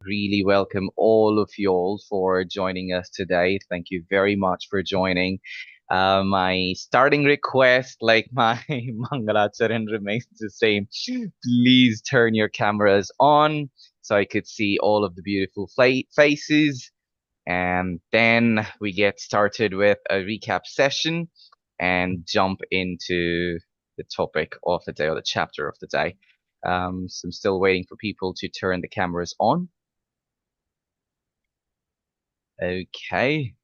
really welcome all of you all for joining us today. Thank you very much for joining. My starting request, like my Mangalacharan, remains the same. Please turn your cameras on so I could see all of the beautiful faces. And then we get started with a recap session and jump into the topic of the day or the chapter of the day. So I'm still waiting for people to turn the cameras on. Okay.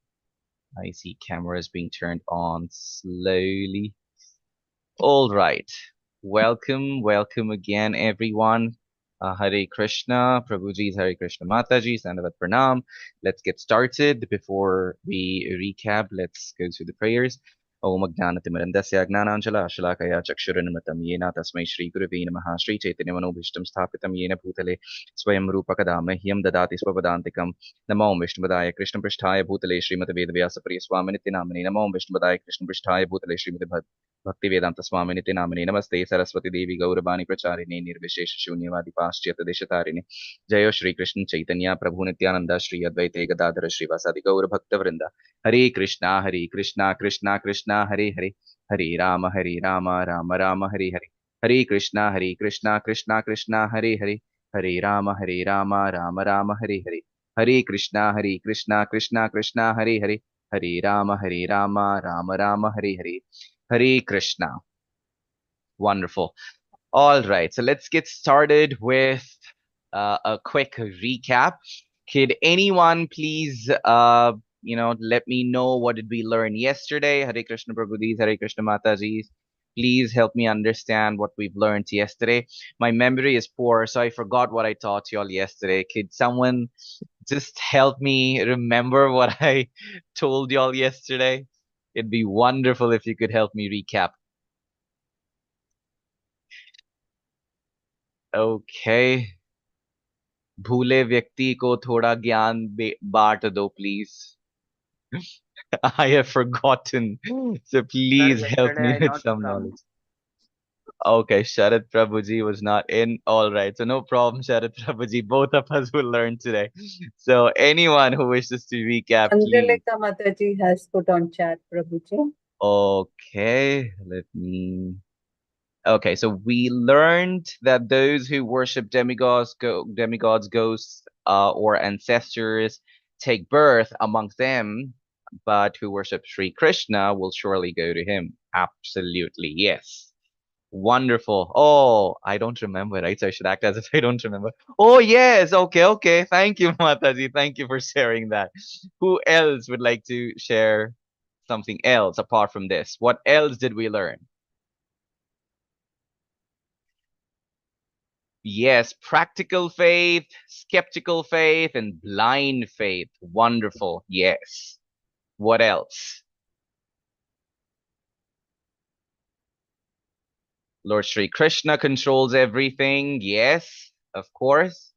I see cameras being turned on slowly. All right. Welcome again, everyone. Hare Krishna, Prabhuji's Hare Krishna Mataji, Sandavat Pranam. Let's get started. Before we recap, let's go through the prayers. Om Ajnanatimirandasya Ajnananjala Shalakaya Chakshuranimatam Yena Tasmai Shri Gurave Namaha Shri Chaitanya Manobhishtam Sthapitam Yena Bhutale Swayam Rupakadama Hyam Dadati Swapadantikam Namo Vishnubadaya Krishna Pristhaya Bhutale Srimati Vedvyasa Priya Swami Nityanamani Namo Vishnubadaya Krishna Pristhaya Bhutale Srimati Bhaktivedanta Swami Nityanamani Namaste Saraswati Devi Gauravani Pracharini Nirvishesha Shunyavadi Paschyata Deshatarine Jayo Shri Krishna Chaitanya Prabhu Nityananda Shri Advaita Gadadhara Srivasadi Gaura Bhakta Vrinda Hare Krishna Krishna Krishna Hare Hare Hare Rama Rama Rama Hare Hare Hare Krishna Krishna Krishna Hare Hare Hare Rama Rama Rama Hare Hare Hare Krishna Krishna Krishna Hare Hare Hare Rama Rama Rama Hare Hare Hare Krishna. Wonderful. All right, so let's get started with a quick recap. Could anyone please, let me know what did we learn yesterday? Hare Krishna Prabhudees, Hare Krishna Mataji's. Please help me understand what we've learned yesterday. My memory is poor, so I forgot what I taught you all yesterday. Could someone just help me remember what I told you all yesterday? It'd be wonderful if you could help me recap. Okay. भूले व्यक्ति को थोड़ा ज्ञान बांट दो please. I have forgotten. So Sir, please help yesterday me I with not some come. knowledge. Okay, Sharad Prabhuji was not in. All right. So no problem, Sharad Prabhuji. Both of us will learn today. So anyone who wishes to recap, please. Anjalika Mataji has put on chat, Prabhuji. Okay, let me. Okay, so we learned that those who worship demigods, ghosts, or ancestors take birth amongst them, but who worship Sri Krishna will surely go to him. Absolutely, yes. Wonderful. Oh, I don't remember, right? So I should act as if I don't remember. Oh, yes. Okay. Thank you, Mataji. Thank you for sharing that. Who else would like to share something else apart from this? What else did we learn? Yes, practical faith, skeptical faith, and blind faith. Wonderful. Yes. What else? Lord Sri Krishna controls everything. Yes, of course.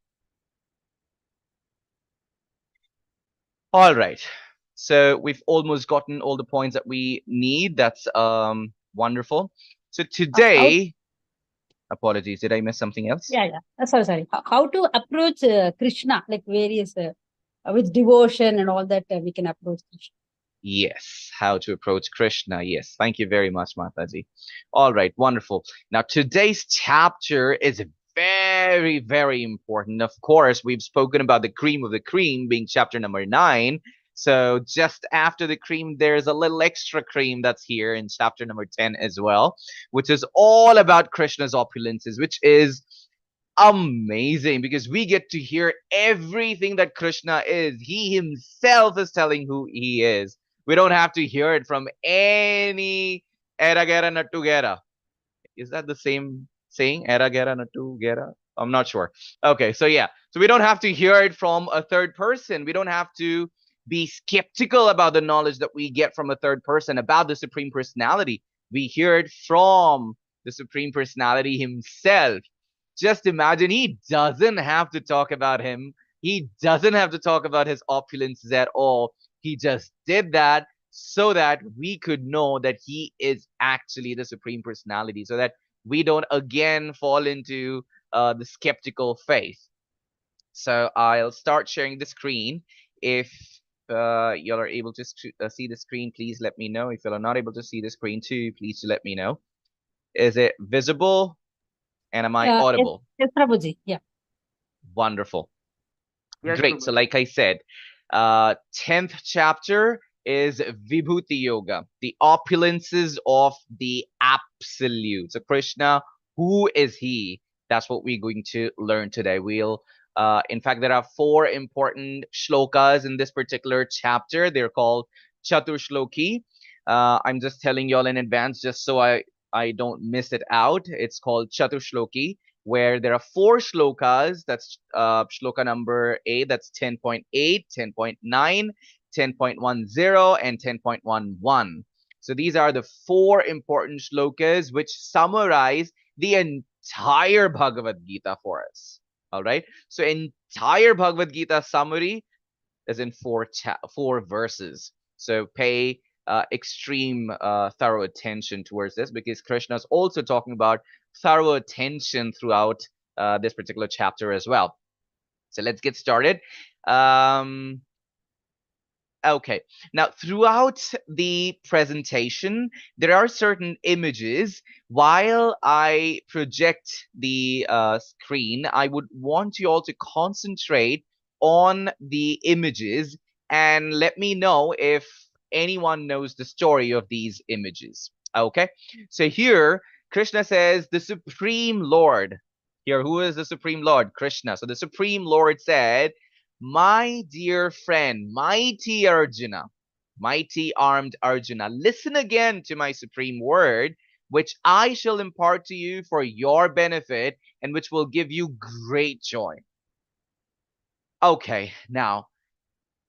All right. So we've almost gotten all the points that we need. That's wonderful. So today, apologies, did I miss something else? Yeah. Sorry. How to approach Krishna, like various, with devotion and all that, we can approach Krishna. Yes, how to approach Krishna. Yes, thank you very much, Mataji. All right, wonderful. Now, today's chapter is very, very important. Of course, we've spoken about the cream of the cream being chapter number 9. So just after the cream, there's a little extra cream that's here in chapter number 10 as well, which is all about Krishna's opulences, which is amazing because we get to hear everything that Krishna is. He himself is telling who he is. We don't have to hear it from any era gera nattu gera. Is that the same saying? Era gera nattu gera? I'm not sure. Okay, so yeah. So we don't have to hear it from a third person. We don't have to be skeptical about the knowledge that we get from a third person about the Supreme Personality. We hear it from the Supreme Personality himself. Just imagine, he doesn't have to talk about him. He doesn't have to talk about his opulences at all. He just did that so that we could know that he is actually the Supreme Personality, so that we don't again fall into the skeptical faith. So I'll start sharing the screen. If y'all are able to see the screen, please let me know. If y'all are not able to see the screen too, please do let me know. Is it visible? And am I Yes, audible? yes, Prabhuji. Yeah. Wonderful. Yes, Great. So like I said, 10th chapter is Vibhuti Yoga, the opulences of the absolute. So Krishna, who is he? That's what we're going to learn today. In fact, there are 4 important shlokas in this particular chapter. They're called Chatur Shloki. I'm just telling y'all in advance, just so I don't miss it out. It's called Chatur Shloki, where there are 4 shlokas. That's shloka number A, that's 10.8, 10.9, 10.10, and 10.11. So these are the 4 important shlokas which summarize the entire Bhagavad Gita for us. All right. So entire Bhagavad Gita summary is in 4 verses. So pay extreme thorough attention towards this, because Krishna is also talking about thorough attention throughout this particular chapter as well. So let's get started. Okay, now throughout the presentation, there are certain images. While I project the screen, I would want you all to concentrate on the images and let me know if anyone knows the story of these images. Okay, so here Krishna says, the Supreme Lord. Here, who is the Supreme Lord? Krishna. So the Supreme Lord said, my dear friend, mighty Arjuna, mighty armed Arjuna, listen again to my supreme word, which I shall impart to you for your benefit and which will give you great joy. Okay, now,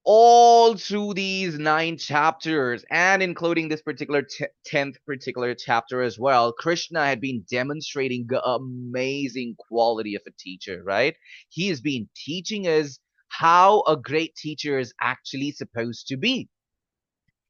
all through these 9 chapters and including this particular 10th particular chapter as well, Krishna had been demonstrating the amazing quality of a teacher, right? He has been teaching us how a great teacher is actually supposed to be.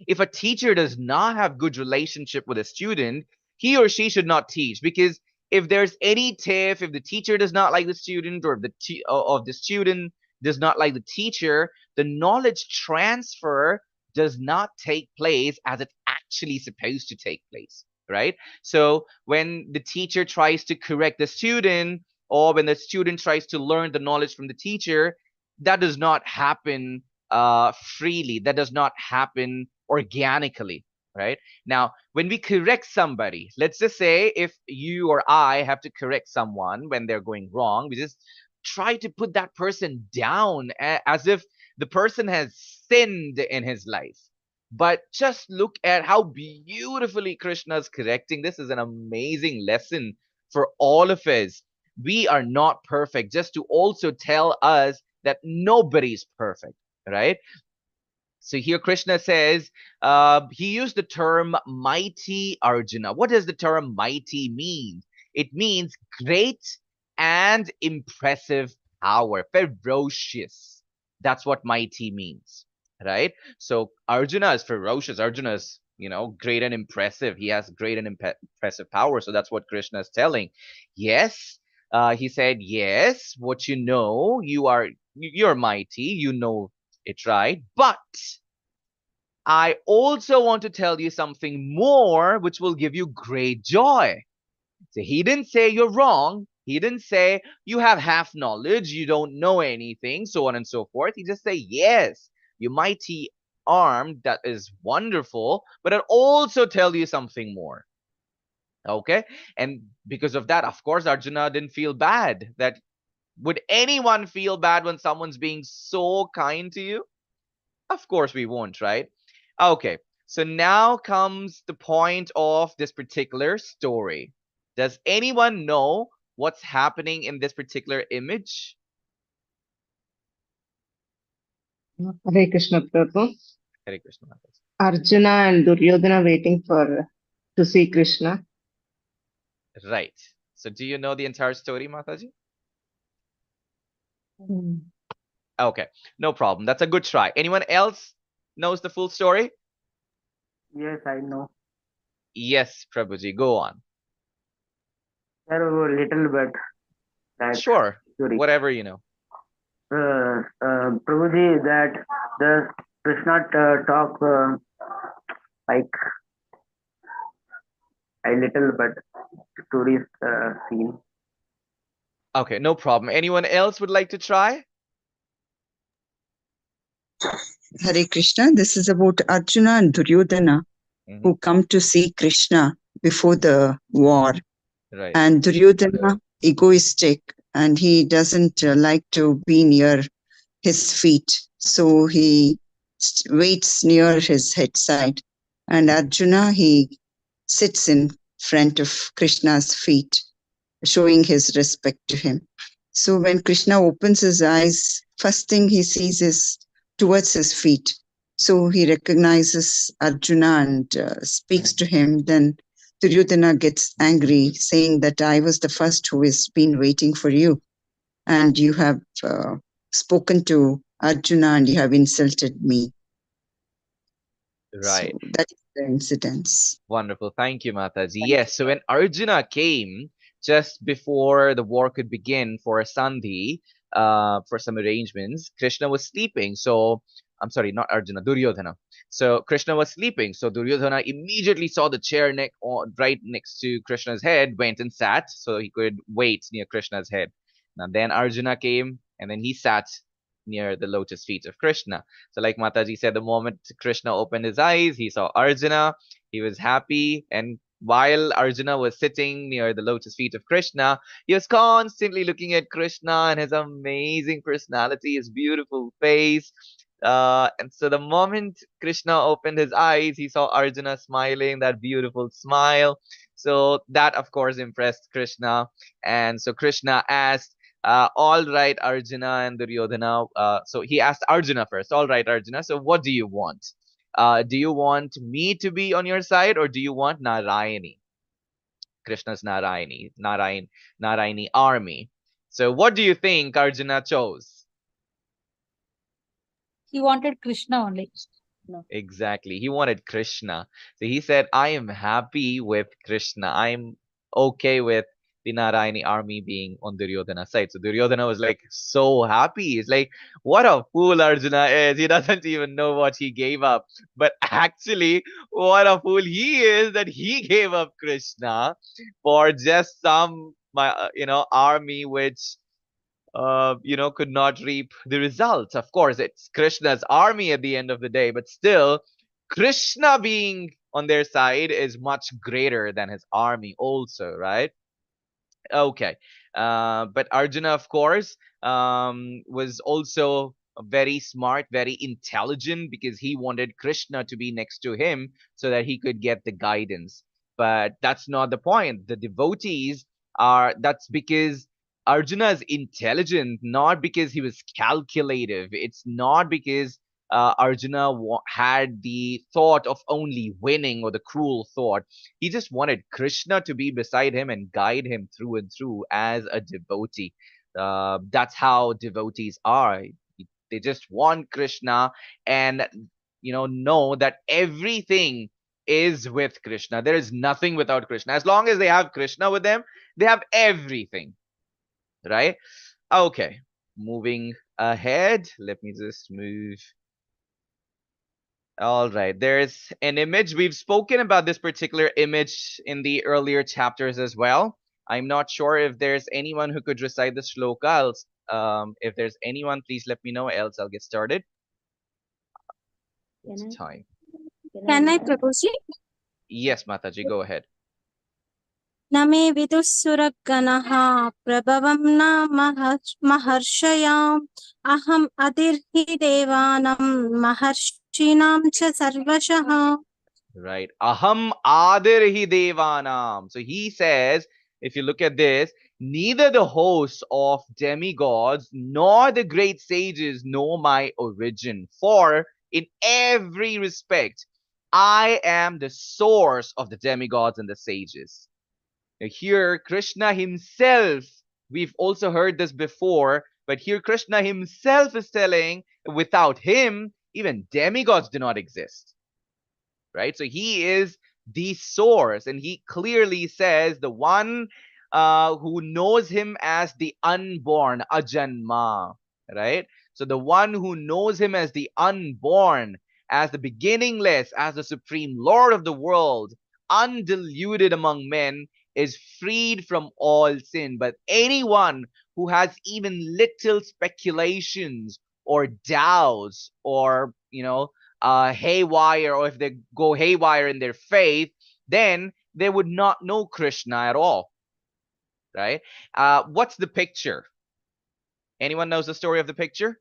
If a teacher does not have good relationship with a student, he or she should not teach, because if there's any tiff, if the teacher does not like the student, or if the student does not like the teacher, the knowledge transfer does not take place as it's actually supposed to take place, right? So when the teacher tries to correct the student, or when the student tries to learn the knowledge from the teacher, that does not happen freely. That does not happen organically, right? Now, when we correct somebody, let's just say if you or I have to correct someone when they're going wrong, we just try to put that person down as if the person has sinned in his life. But just look at how beautifully Krishna is correcting. This is an amazing lesson for all of us. We are not perfect, just to also tell us that nobody's perfect, right? So here Krishna says, he used the term mighty Arjuna. What does the term mighty mean? It means great and impressive power, ferocious. That's what mighty means, right? So Arjuna is ferocious. Arjuna is, great and impressive. He has great and impressive power. So that's what Krishna is telling. Yes, he said, yes, what you know, you're mighty, you know it, right? But I also want to tell you something more which will give you great joy. So he didn't say you're wrong. He didn't say you have half knowledge, you don't know anything, so on and so forth. He just say, yes, you mighty armed, that is wonderful, but I'll also tell you something more. Okay? And because of that, of course, Arjuna didn't feel bad. That would anyone feel bad when someone's being so kind to you? Of course we won't, right? Okay, so now comes the point of this particular story. Does anyone know what's happening in this particular image? Hare Krishna Prabhu. Hare Krishna Mataji. Arjuna and Duryodhana waiting to see Krishna. Right. So do you know the entire story, Mataji? Mm. Okay, no problem. That's a good try. Anyone else knows the full story? Yes, I know. Yes, Prabhuji, go on. There was a little bit that Sure, story. whatever you know. Prabhuji, that the Krishna talk like a little, but stories seen. Okay, no problem. Anyone else would like to try? Hare Krishna. This is about Arjuna and Duryodhana who come to see Krishna before the war. Right. And Duryodhana, egoistic, and he doesn't like to be near his feet. So he waits near his head side. And Arjuna, he sits in front of Krishna's feet, showing his respect to him. So when Krishna opens his eyes, first thing he sees is towards his feet. So he recognizes Arjuna and speaks to him. Then Duryodhana gets angry, saying that I was the first who has been waiting for you. And you have spoken to Arjuna and you have insulted me. Right. So that is the incidents. Wonderful. Thank you, Mataji. Yes. So when Arjuna came just before the war could begin for a Sandhi, for some arrangements, Krishna was sleeping. So I'm sorry, not Arjuna, Duryodhana. So Krishna was sleeping. So Duryodhana immediately saw the chair right next to Krishna's head, went and sat so he could wait near Krishna's head. Now then Arjuna came and then he sat near the lotus feet of Krishna. So like Mataji said, the moment Krishna opened his eyes, he saw Arjuna. He was happy, and while Arjuna was sitting near the lotus feet of Krishna, he was constantly looking at Krishna and his amazing personality, his beautiful face. And so the moment Krishna opened his eyes, he saw Arjuna smiling, that beautiful smile. So that, of course, impressed Krishna. And so Krishna asked, all right, Arjuna and Duryodhana. So he asked Arjuna first, all right, Arjuna, so what do you want? Do you want me to be on your side, or do you want Narayani, Krishna's Narayani army? So what do you think Arjuna chose? He wanted Krishna only. Exactly. He wanted Krishna. So he said, I am happy with Krishna. I'm okay with the Narayani army being on Duryodhana's side. So Duryodhana was like so happy. He's like, what a fool Arjuna is. He doesn't even know what he gave up. But actually, what a fool he is that he gave up Krishna for just some, army which could not reap the results. Of course, it's Krishna's army at the end of the day, but still, Krishna being on their side is much greater than his army, also, right? Okay. But Arjuna, of course, was also very smart, very intelligent because he wanted Krishna to be next to him so that he could get the guidance. But that's not the point. The devotees that's because Arjuna is intelligent, not because he was calculative. It's not because Arjuna had the thought of only winning or the cruel thought. He just wanted Krishna to be beside him and guide him through and through as a devotee. That's how devotees are. They just want Krishna and know that everything is with Krishna. There is nothing without Krishna. As long as they have Krishna with them, they have everything. Right? Okay. Moving ahead. Let me just move. All right, there's an image. We've spoken about this particular image in the earlier chapters as well. I'm not sure if there's anyone who could recite the shloka. If there's anyone, please let me know, else I'll get started. It's time. Can I, Prabhuji? Yes, Mataji, go ahead. Name vidussuraganaha prabhavam na maharshayam aham adirhi devanam maharshinam cha sarvashah. Right. Aham adirhi devanam. So he says, if you look at this, neither the hosts of demigods nor the great sages know my origin. For in every respect, I am the source of the demigods and the sages. Now here, Krishna himself, we've also heard this before, but here Krishna himself is telling, without him, even demigods do not exist. Right? So he is the source, and he clearly says the one who knows him as the unborn, Ajanma. right? So the one who knows him as the unborn, as the beginningless, as the supreme Lord of the world, undiluted among men, is freed from all sin. But anyone who has even little speculations or doubts, or haywire, or if they go haywire in their faith, then they would not know Krishna at all, right? What's the picture? Anyone knows the story of the picture?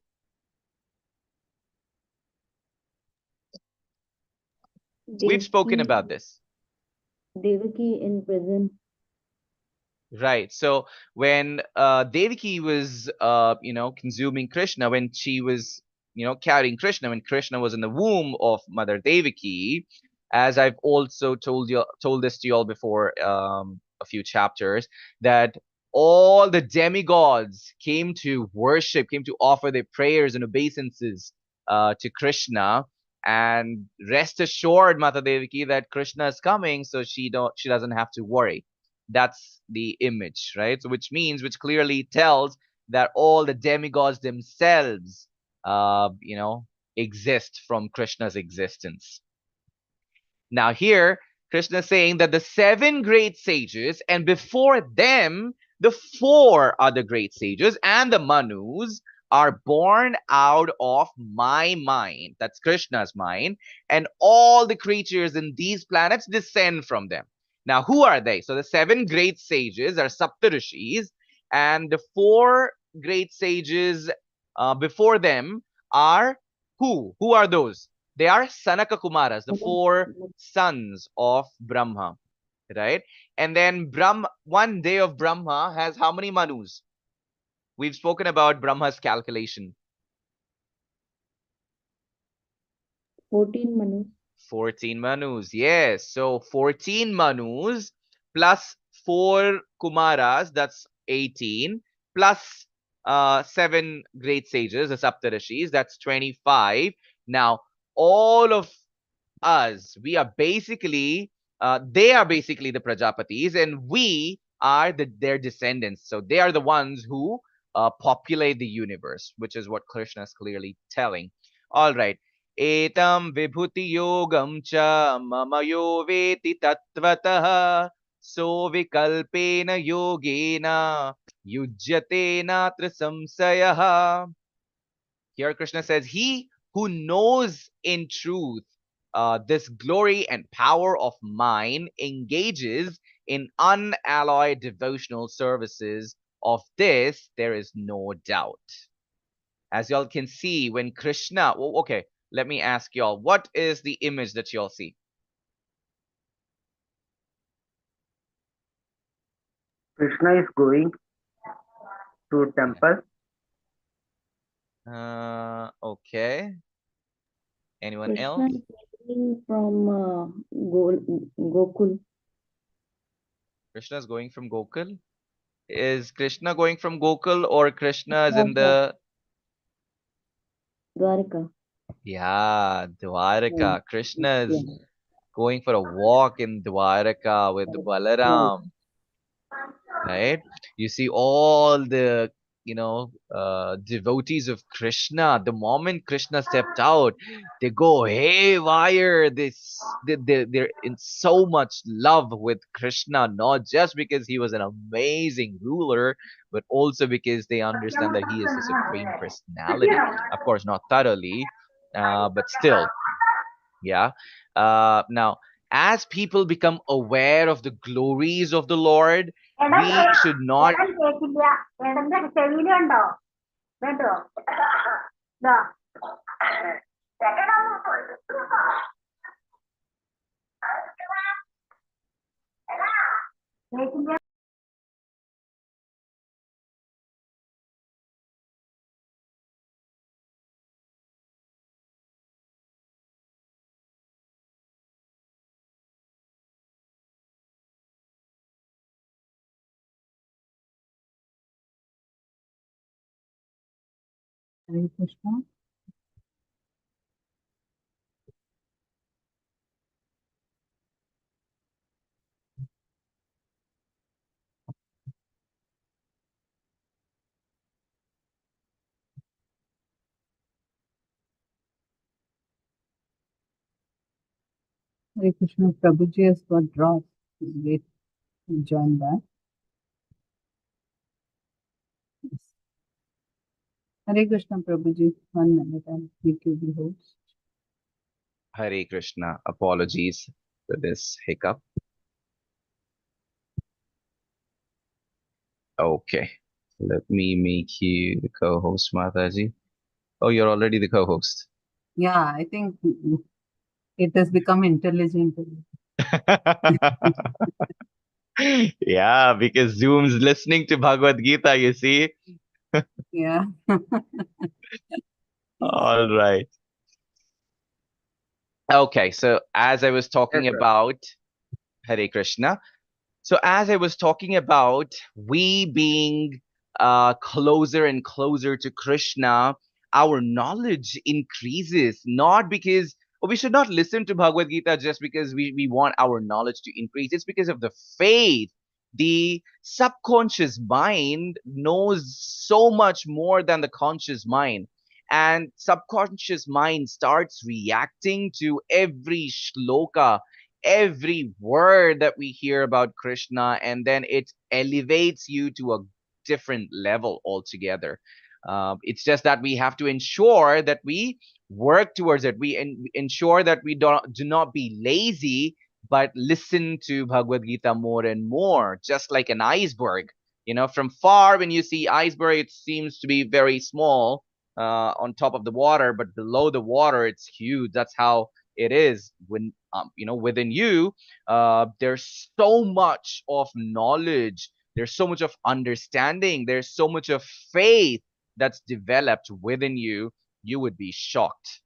We've spoken about this. Devaki in prison. Right. So when Devaki was, consuming Krishna, when she was, carrying Krishna, when Krishna was in the womb of Mother Devaki, as I've also told this to you all before, a few chapters, that all the demigods came to worship, came to offer their prayers and obeisances to Krishna. And rest assured, Mata Devaki, that Krishna is coming, so she doesn't have to worry. That's the image, right? So which clearly tells that all the demigods themselves, exist from Krishna's existence. Now here, Krishna is saying that the 7 great sages, and before them, the 4 other great sages and the Manus, are born out of my mind. That's Krishna's mind. And all the creatures in these planets descend from them. Now, who are they? So the 7 great sages are Saptarishis, and the 4 great sages before them are who? Who are those? They are Sanaka Kumaras, the 4 sons of Brahma, right? And then one day of Brahma has how many Manus? We've spoken about Brahma's calculation. 14 Manus. 14 Manus, yes. So 14 Manus plus 4 Kumaras, that's 18, plus 7 great sages, the Saptarishis, that's 25. Now, all of us, we are basically, they are basically the Prajapatis, and we are their descendants. So they are the ones who populate the universe, which is what Krishna is clearly telling. All right. Etam vibhuti yogam cha mama yo veti tattvataha so vikalpena yogena yujyate natra samsayaha. Here Krishna says, he who knows in truth this glory and power of mine engages in unalloyed devotional services. Of this, there is no doubt. As y'all can see, when Krishna, well, okay, let me ask y'all, what is the image that y'all see? Krishna is going to temple. Okay. Anyone Krishna else? is traveling from Gokul. Krishna is going from Gokul? Is Krishna going from Gokul, or Krishna is in Dwarka. the... Dwarka. Yeah, Dwarka. Krishna Yeah. is going for a walk in Dwarka with Yeah. Balaram, right? You see all the, devotees of Krishna. The moment Krishna stepped out, they go haywire. They're in so much love with Krishna, not just because he was an amazing ruler, but also because they understand that he is the supreme personality. Of course, not thoroughly, but still. Yeah. Now, as people become aware of the glories of the Lord, we should not. Hare Krishna. Hare Krishna, Prabhuji has got dropped. Wait, join back. Yes. Hare Krishna, Prabhuji. 1 minute, I'll make you the host. Hare Krishna. Apologies for this hiccup. Okay. Let me make you the co-host, Mataji. Oh, you're already the co-host. Yeah, I think it has become intelligent. Yeah, because Zoom's listening to Bhagavad Gita, you see. Yeah. All right. Okay, so as I was talking Yes, sir. about Hare Krishna, so as I was talking about we being closer and closer to Krishna, our knowledge increases, not because or we should not listen to Bhagavad Gita just because we want our knowledge to increase. It's because of the faith. The subconscious mind knows so much more than the conscious mind. And subconscious mind starts reacting to every shloka, every word that we hear about Krishna, and then it elevates you to a different level altogether. It's just that we have to ensure that we work towards it. We ensure that we do not be lazy, but listen to Bhagavad Gita more and more, just like an iceberg. You know, from far when you see iceberg, it seems to be very small on top of the water, but below the water, it's huge. That's how it is when within you. There's so much of knowledge. There's so much of understanding. There's so much of faith that's developed within you. You would be shocked.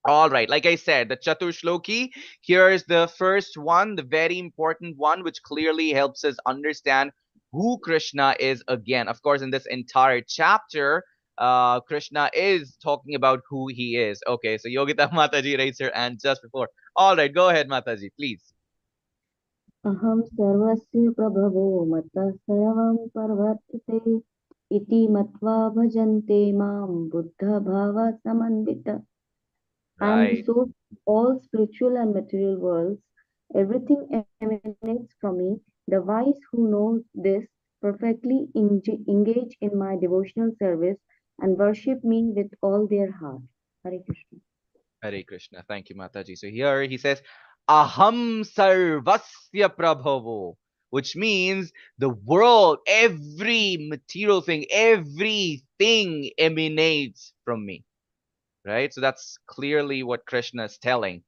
All right, like I said, the Chatur Shloki, here's the first one, the very important one, which clearly helps us understand who Krishna is again. Of course, in this entire chapter, Krishna is talking about who he is. Okay, so Yogita Mataji raised her hand just before. All right, go ahead, Mataji, please. अहं सर्वस्य प्रभवो मतः सर्वं प्रवर्तते इति मत्वा भजन्ते मां बुद्धभावसमन्वितः. I am the Right. source of all spiritual and material worlds. Everything emanates from me. The wise who know this perfectly engage in my devotional service and worship me with all their heart. Hare Krishna. Hare Krishna. Thank you, Mataji. So here he says, Aham sarvasya prabhavo, which means the world, every material thing, everything emanates from me. Right? So that's clearly what Krishna is telling.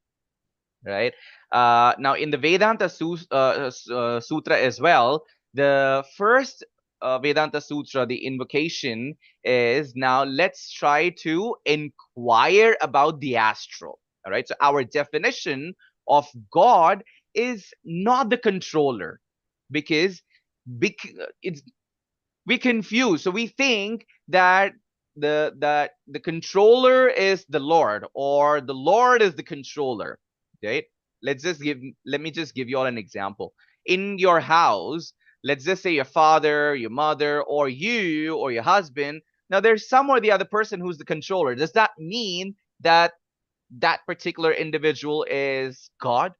Right? Now, in the Vedanta Sutra as well, the first Vedanta Sutra, the invocation is now let's try to inquire about the astral. All right. So our definition of God is not the controller because it's we confuse. So we think that the controller is the Lord or the Lord is the controller. Right? Let me just give you all an example. In your house, let's just say your father, your mother, or you or your husband. Now there's some or the other person who's the controller. Does that mean that that particular individual is God?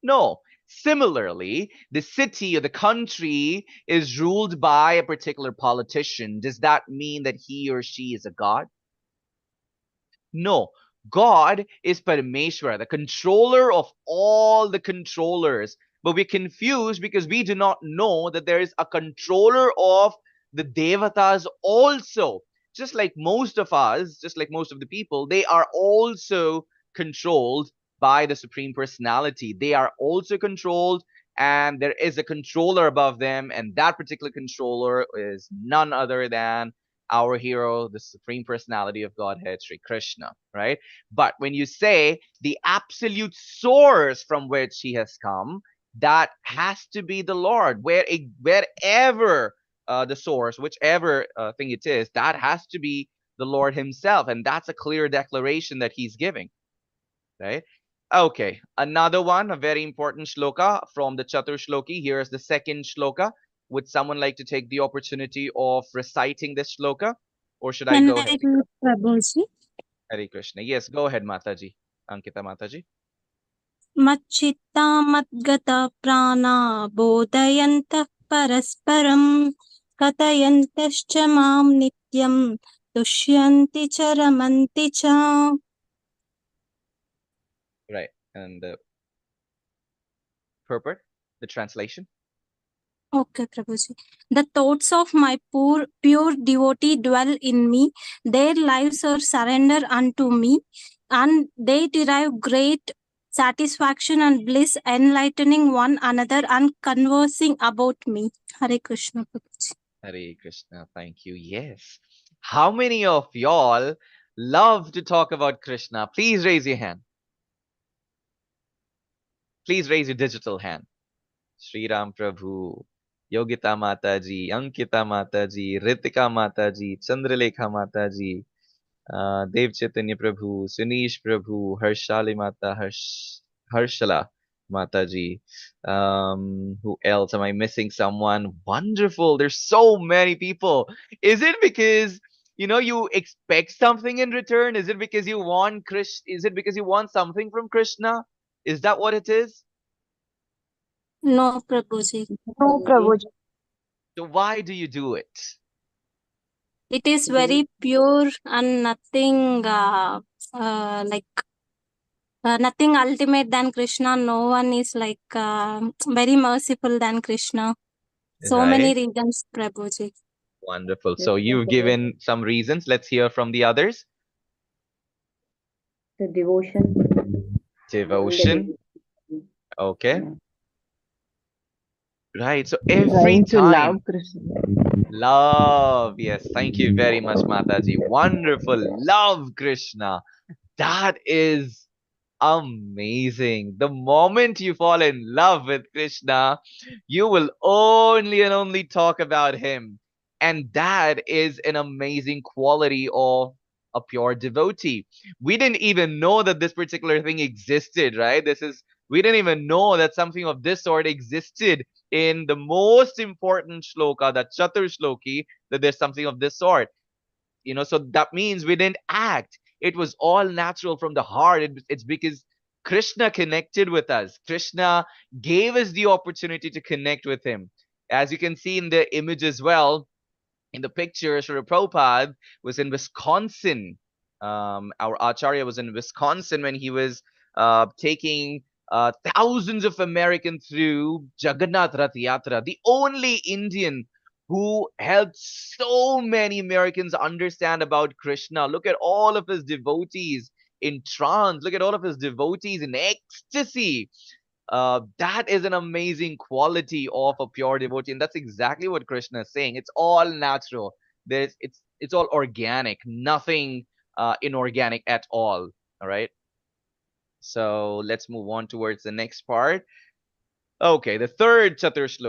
No. Similarly, the city or the country is ruled by a particular politician. Does that mean that he or she is a god? No. God is Parameshwara, the controller of all the controllers. But we're confused because we do not know that there is a controller of the Devatas also. Just like most of us, just like most of the people, they are also controlled by the Supreme Personality. They are also controlled, and there is a controller above them, and that particular controller is none other than our hero, the Supreme Personality of Godhead, Sri Krishna, right? But when you say the absolute source from which he has come, that has to be the Lord. Wherever the source, whichever thing it is, that has to be the Lord himself. And that's a clear declaration that he's giving, right? Okay, another one, a very important shloka from the Chatur Shloki. Here's the second shloka. Would someone like to take the opportunity of reciting this shloka? Or should I Can go I ahead? do it, Prabhuji? Hare Krishna. Yes, go ahead, Mataji. Ankita Mataji. मच्चित्ता मद्गता प्राणा बोधयन्तः परस्परं कथयन्तश्च मां नित्यं तुष्यन्ति च रमन्ति च. Right. And the purport, the translation. Okay, Prabhuji. The thoughts of my pure devotee dwell in me. Their lives are surrender unto me, and they derive great satisfaction and bliss, enlightening one another and conversing about me. Hare Krishna, Prabhuji. Hare Krishna. Thank you. Yes. How many of y'all love to talk about Krishna? Please raise your hand. Please raise your digital hand. Sri Ram Prabhu, Yogita Mataji, Ankita Mataji, Ritika Mataji, Chandralekha Mataji, Dev Chaitanya Prabhu, Sunish Prabhu, Harshali Mata, Harshala Mataji. Who else? Am I missing someone? Wonderful. There's so many people. Is it because you expect something in return? Is it because you want Is it because you want something from Krishna? Is that what it is? No, Prabhuji. No, Prabhuji. So why do you do it? It is very pure and nothing nothing ultimate than Krishna. No one is very merciful than Krishna. So many Right? reasons, Prabhuji. Wonderful. So you've given some reasons. Let's hear from the others. The devotion. Devotion. Okay. Right. So every Trying to love time. Krishna. Love. Yes. Thank you very much, Mataji. Wonderful. Love Krishna. That is amazing. The moment you fall in love with Krishna, you will only and only talk about him. And that is an amazing quality of a pure devotee. We didn't even know that this particular thing existed, right? We didn't even know that something of this sort existed in the most important shloka, that Chatur Shloki, that there's something of this sort. So that means we didn't act. It was all natural from the heart. It's because Krishna connected with us. Krishna gave us the opportunity to connect with him. As you can see in the image as well, in the picture, Srila Prabhupada was in Wisconsin. Our Acharya was in Wisconsin when he was taking thousands of Americans through Jagannath Rath Yatra, the only Indian who helped so many Americans understand about Krishna. Look at all of his devotees in trance. Look at all of his devotees in ecstasy. That is an amazing quality of a pure devotee, and that's exactly what Krishna is saying. It's all natural. It's all organic, nothing inorganic at all. All right. So let's move on towards the next part. Okay, the third shloka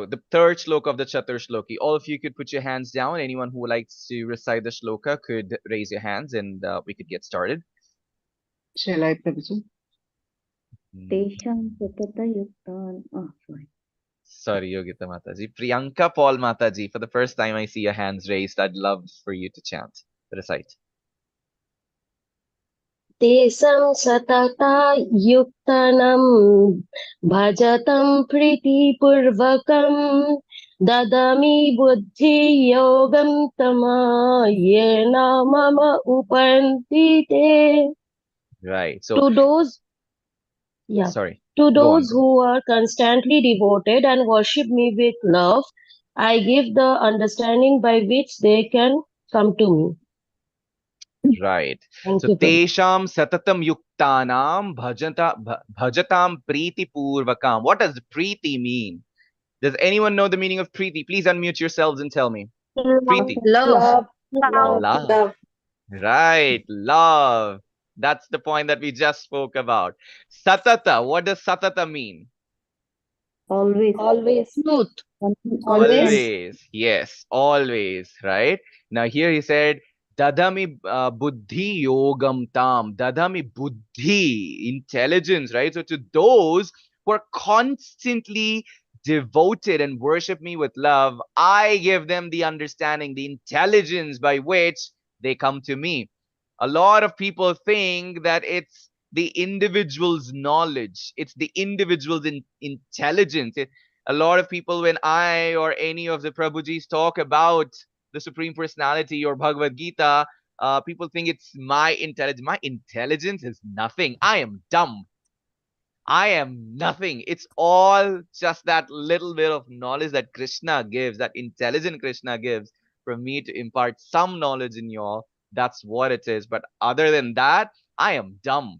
of the Chatur Shloki. All of you could put your hands down. Anyone who would like to recite the shloka could raise your hands, and we could get started. Shall I, Prabhuji? Tesham Satata Yuktan. Oh, sorry. Sorry, Yogita Mataji. Priyanka Paul Mataji, for the first time I see your hands raised. I'd love for you to chant, recite. तेषां सतता युक्तनं भजतं प्रीतिपूर्वकं ददामि बुद्धियोगं येन मम उपन्ति ते. Right. So To those, sorry. to Go on. those who are constantly devoted and worship me with love, I give the understanding by which they can come to me. Right. Thank So you, Prabhu. tesham satatam yuktanam bhajatam priti purvakam. What does preeti mean? Does anyone know the meaning of preeti? Please unmute yourselves and tell me. Preeti. Love. Love. Right. Love. That's the point that we just spoke about. Satata. What does satata mean? Always. Truth. Always. Yes, always, right? Now here he said, Dadami buddhi yogam tam. Dadami buddhi, intelligence, right? So to those who are constantly devoted and worship me with love, I give them the understanding, the intelligence by which they come to me. A lot of people think that it's the individual's knowledge. It's the individual's intelligence. A lot of people, when I or any of the Prabhujis talk about the Supreme Personality or Bhagavad Gita, people think it's my intelligence. My intelligence is nothing. I am dumb. I am nothing. It's all just that little bit of knowledge that Krishna gives, that intelligent Krishna gives for me to impart some knowledge in you all. That's what it is. But other than that, I am dumb.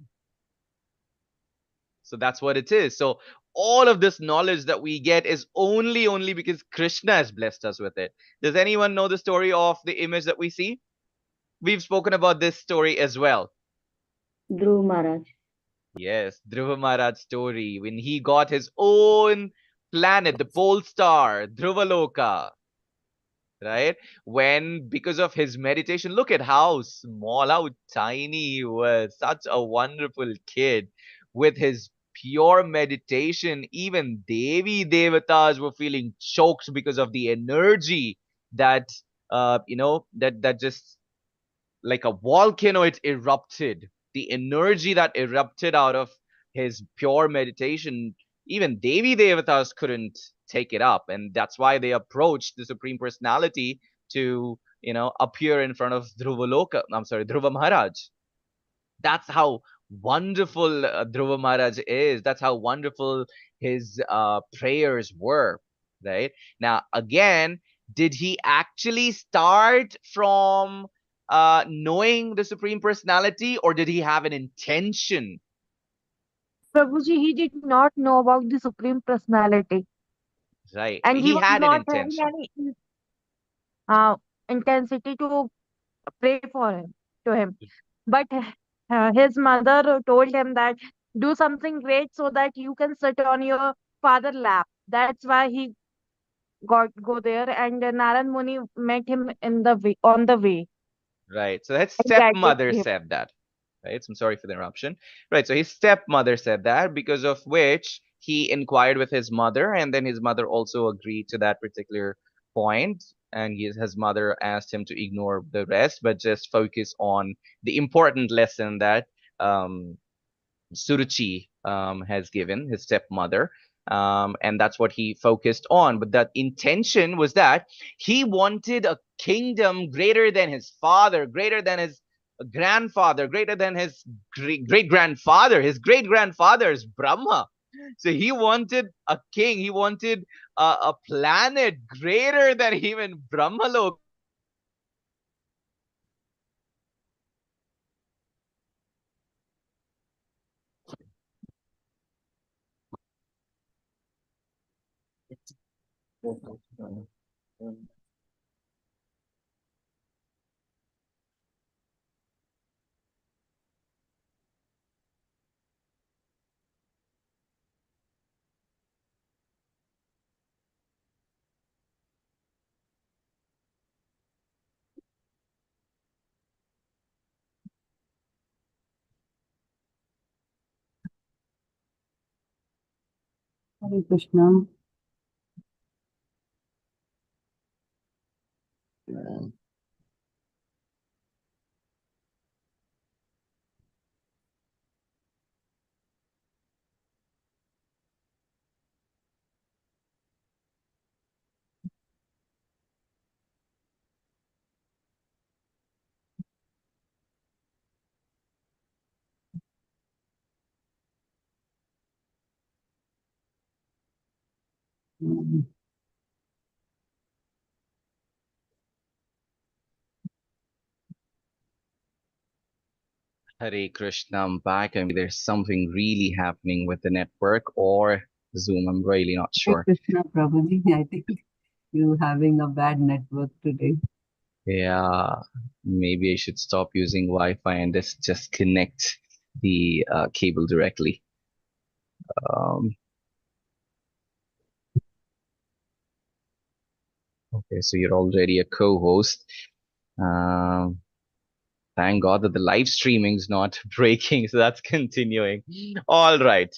So that's what it is. So all of this knowledge that we get is only because Krishna has blessed us with it. Does anyone know the story of the image that we see? We've spoken about this story as well. Dhruv Maharaj. Yes, Dhruva Maharaj's story when he got his own planet, the pole star, Dhruvaloka, right? When, because of his meditation, look at how small, how tiny he was, such a wonderful kid. With his pure meditation, even Devi Devatas were feeling choked because of the energy that, that just like a volcano, it erupted. The energy that erupted out of his pure meditation, even Devi Devatas couldn't take it up. And that's why they approached the Supreme Personality to, appear in front of Dhruva Maharaj. That's how wonderful Dhruva Maharaj is. That's how wonderful his prayers were, right? Now, again, did he actually start from knowing the Supreme Personality, or did he have an intention? Prabhuji, he did not know about the Supreme Personality, Right. and he He was had an not having intention. any uh, intensity to pray for him to him. But his mother told him that do something great so that you can sit on your father lap. That's why he got go there, and Narad Muni met him in the way, on the way, Right. So his and guided stepmother him. said that. Right. So I'm sorry for the interruption. Right. So his stepmother said that, because of which he inquired with his mother, and then his mother also agreed to that particular point. And his mother asked him to ignore the rest, but just focus on the important lesson that Suruchi has given, his stepmother. And that's what he focused on. But that intention was that he wanted a kingdom greater than his father, greater than his grandfather, greater than his great grandfather. His great grandfather is Brahma. So he wanted a king, he wanted a planet greater than even Brahmalok. Hare Krishna. Hare Krishna, I'm back. I mean, there's something really happening with the network or Zoom. I'm really not Hare sure. Krishna, Prabhuji. I think you're having a bad network today. Yeah, maybe I should stop using Wi-Fi and just connect the cable directly. Um, okay, so you're already a co-host. Um, thank God that the live streaming's not breaking, so that's continuing. All right.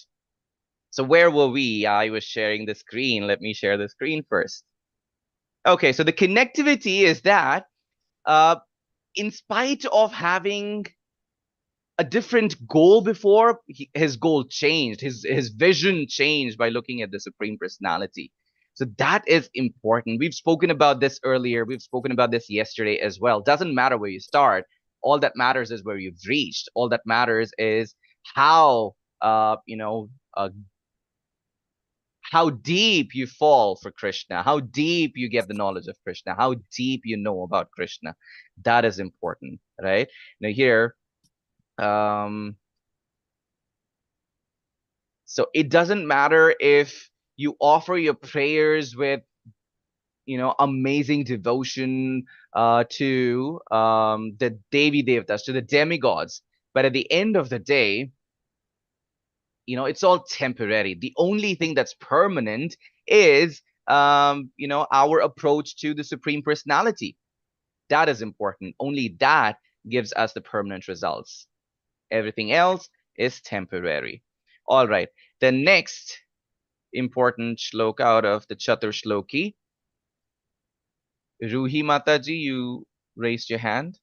So where were we? I was sharing the screen. Let me share the screen first. Okay, so the connectivity is that in spite of having a different goal before. His goal changed, his vision changed by looking at the Supreme Personality. So that is important. We've spoken about this earlier. We've spoken about this yesterday as well. Doesn't matter where you start. All that matters is where you've reached. All that matters is how how deep you fall for Krishna, how deep you get the knowledge of Krishna, how deep you know about Krishna. That is important, right? Now here, so it doesn't matter if you offer your prayers with, amazing devotion to the Devi Devtas, to the demigods, but at the end of the day, it's all temporary. The only thing that's permanent is, our approach to the Supreme Personality. That is important. Only that gives us the permanent results. Everything else is temporary. All right. The next important shloka out of the Chatur Shloki. Ruhi Mataji, you raised your hand.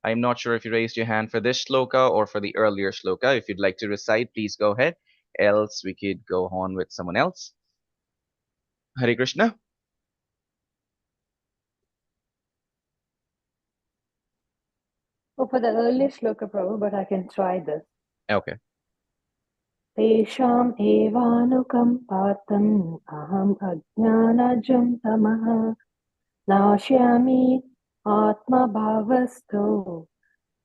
I'm not sure if you raised your hand for this shloka or for the earlier shloka. If you'd like to recite, please go ahead. Else we could go on with someone else. Hare Krishna. Oh, for the earlier shloka, Prabhu, but I can try this. Okay. Tesham evanukampatam aham ajnanajam tamaha nashyami atma bhavasto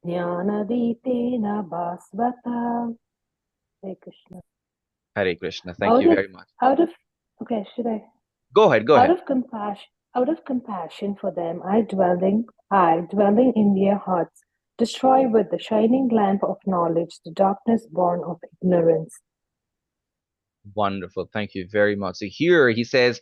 jnanaditena basvata. Hare Krishna. Hare Krishna. Thank you very much. Okay, should I? Go ahead. Go ahead. Out of compassion for them, I dwelling in their hearts, destroy with the shining lamp of knowledge the darkness born of ignorance. Wonderful. Thank you very much. So here he says,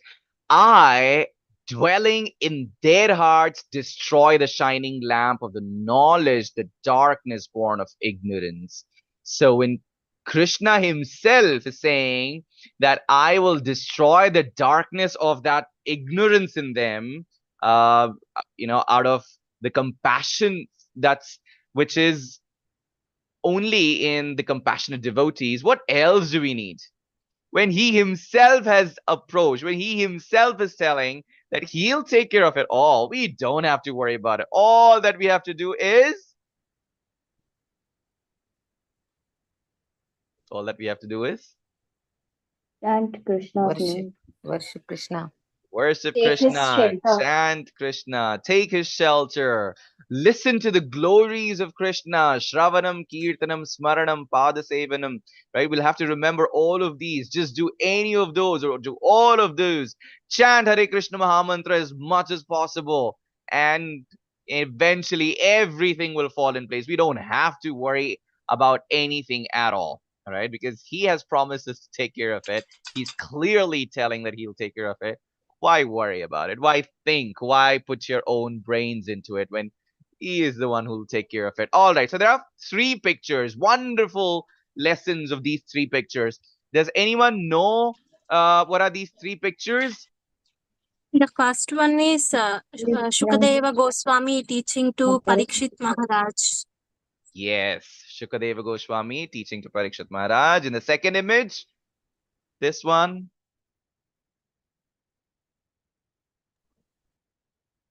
I, dwelling in their hearts, destroy the shining lamp of the knowledge, the darkness born of ignorance. So when Krishna himself is saying that I will destroy the darkness of that ignorance in them, out of the compassion which is only in the compassionate devotees, what else do we need? When he himself has approached, when he himself is telling that he'll take care of it all, we don't have to worry about it. All that we have to do is Chant Krishna's Worship, name. worship Krishna. Worship Take his Krishna, shelter. chant Krishna, take his shelter, listen to the glories of Krishna, Shravanam, Kirtanam, Smaranam, Padasevanam, right? We'll have to remember all of these. Just do any of those or do all of those. Chant Hare Krishna Mahamantra as much as possible, and eventually everything will fall in place. We don't have to worry about anything at all right? Because he has promised us to take care of it. He's clearly telling that he'll take care of it. Why worry about it? Why think? Why put your own brains into it when he is the one who will take care of it? All right. So there are 3 pictures, wonderful lessons of these 3 pictures. Does anyone know what are these 3 pictures? The first one is Shukadeva Goswami teaching to Parikshit Maharaj. Yes, Shukadeva Goswami teaching to Parikshit Maharaj. In the second image, this one.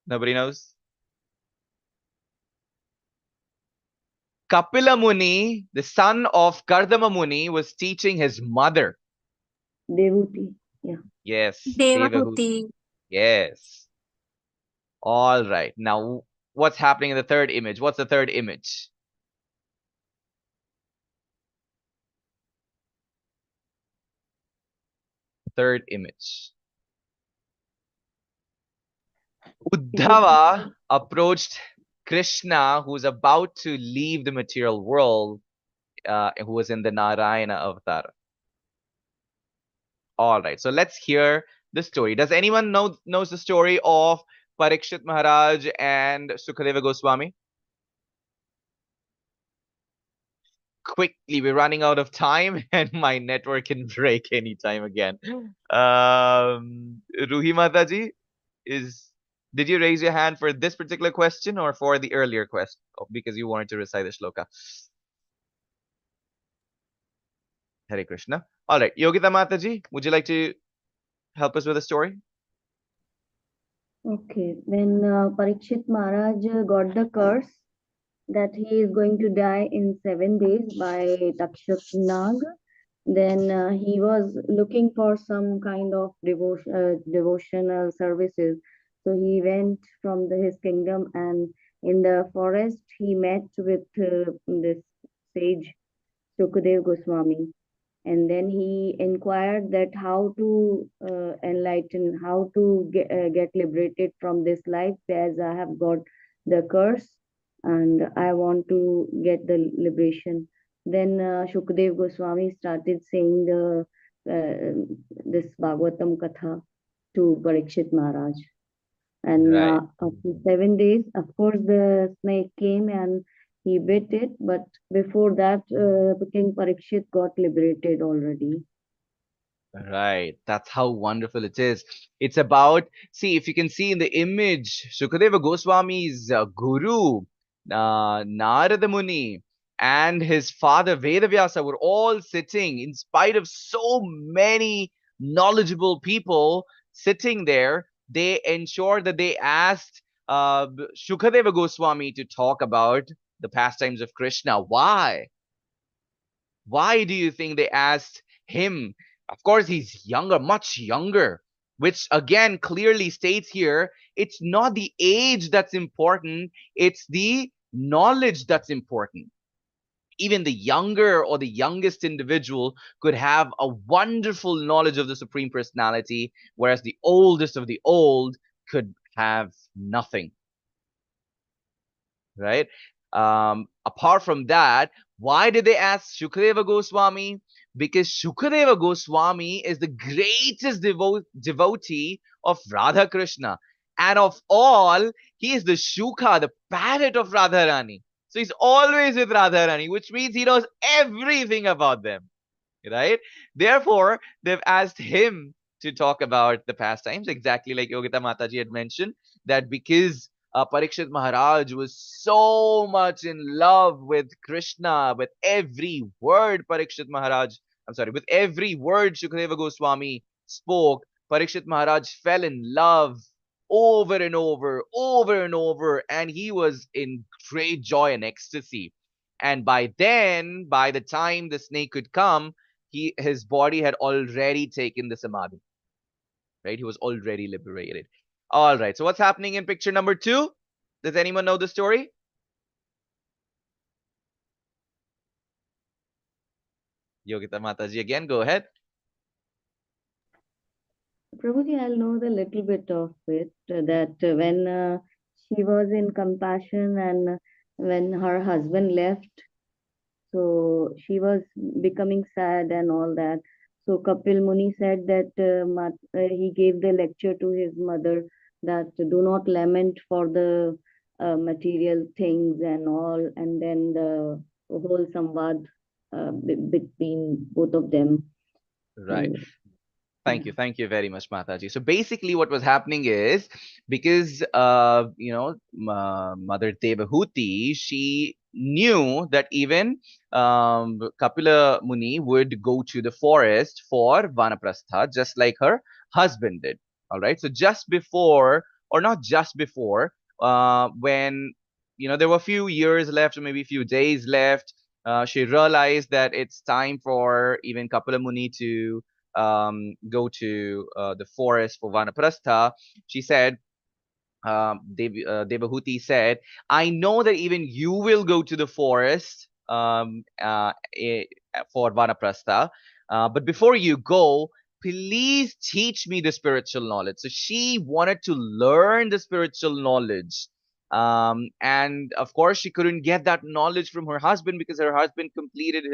Nobody knows? Kapila Muni, the son of Kardama Muni, was teaching his mother. Devuti. Yeah. Yes. Devahuti. Yes. All right. Now, what's happening in the third image? What's the third image? Third image. Uddhava approached Krishna, who's about to leave the material world, who was in the Narayana avatar. All right, so let's hear the story. Does anyone knows the story of Parikshit Maharaj and Sukadeva Goswami? Quickly, we're running out of time and my network can break anytime again. Ruhi Mataji, did you raise your hand for this particular question or for the earlier question? Oh, because you wanted to recite the shloka. Hare Krishna. All right, Yogita Mataji, would you like to help us with a story? Okay, when Parikshit Maharaj got the curse that he is going to die in 7 days by Takshak Nag, then he was looking for some kind of devotional services. So he went from his kingdom, and in the forest he met with this sage Sukadev Goswami, and then he inquired that how to enlighten, how to get liberated from this life, as I have got the curse and I want to get the liberation. Then Shukadev Goswami started saying this Bhagavatam Katha to Parikshit Maharaj. And Right. after 7 days, of course, the snake came and he bit it. But before that, King Parikshit got liberated already. Right. That's how wonderful it is. It's about, see, if you can see in the image, Shukadeva Goswami's guru, Narada Muni, and his father Vedavyasa were all sitting, in spite of so many knowledgeable people sitting there. They ensured that they asked Shukadeva Goswami to talk about the pastimes of Krishna. Why? Why do you think they asked him? Of course, he's younger, much younger, which again clearly states here it's not the age that's important, it's the knowledge that's important. Even the younger or the youngest individual could have a wonderful knowledge of the Supreme Personality, whereas the oldest of the old could have nothing, right? Apart from that, why did they ask Shukadeva Goswami? Because Shukadeva Goswami is the greatest devotee of Radha Krishna. And of all, he is the Shuka, the parrot of Radharani. So he's always with Radharani, which means he knows everything about them, right? Therefore, they've asked him to talk about the pastimes, exactly like Yogita Mataji had mentioned, that because Parikshit Maharaj was so much in love with Krishna, with every word Parikshit Maharaj, I'm sorry, with every word Shukadeva Goswami spoke, Parikshit Maharaj fell in love over and over, over and over, and he was in great joy and ecstasy. And by then, by the time the snake could come, his body had already taken the samadhi, right? He was already liberated. All right. So what's happening in picture number 2? Does anyone know the story? Yogita Mataji again, go ahead. Prabhuji, I'll know the little bit of it, that when she was in compassion and when her husband left, so she was becoming sad and all that. So Kapil Muni said that he gave the lecture to his mother that do not lament for the material things and all, and then the whole samvad between both of them. Right. And, Thank you. Thank you very much, Mataji. So basically what was happening is, because, Mother Devahuti, she knew that even Kapila Muni would go to the forest for Vanaprastha, just like her husband did. All right. So just before, or not just before, when, there were a few years left, or maybe a few days left, she realized that it's time for even Kapila Muni to go to the forest for Vanaprastha. She said, Devahuti said, I know that even you will go to the forest for Vanaprastha, but before you go, please teach me the spiritual knowledge. So she wanted to learn the spiritual knowledge. And of course, she couldn't get that knowledge from her husband because her husband completed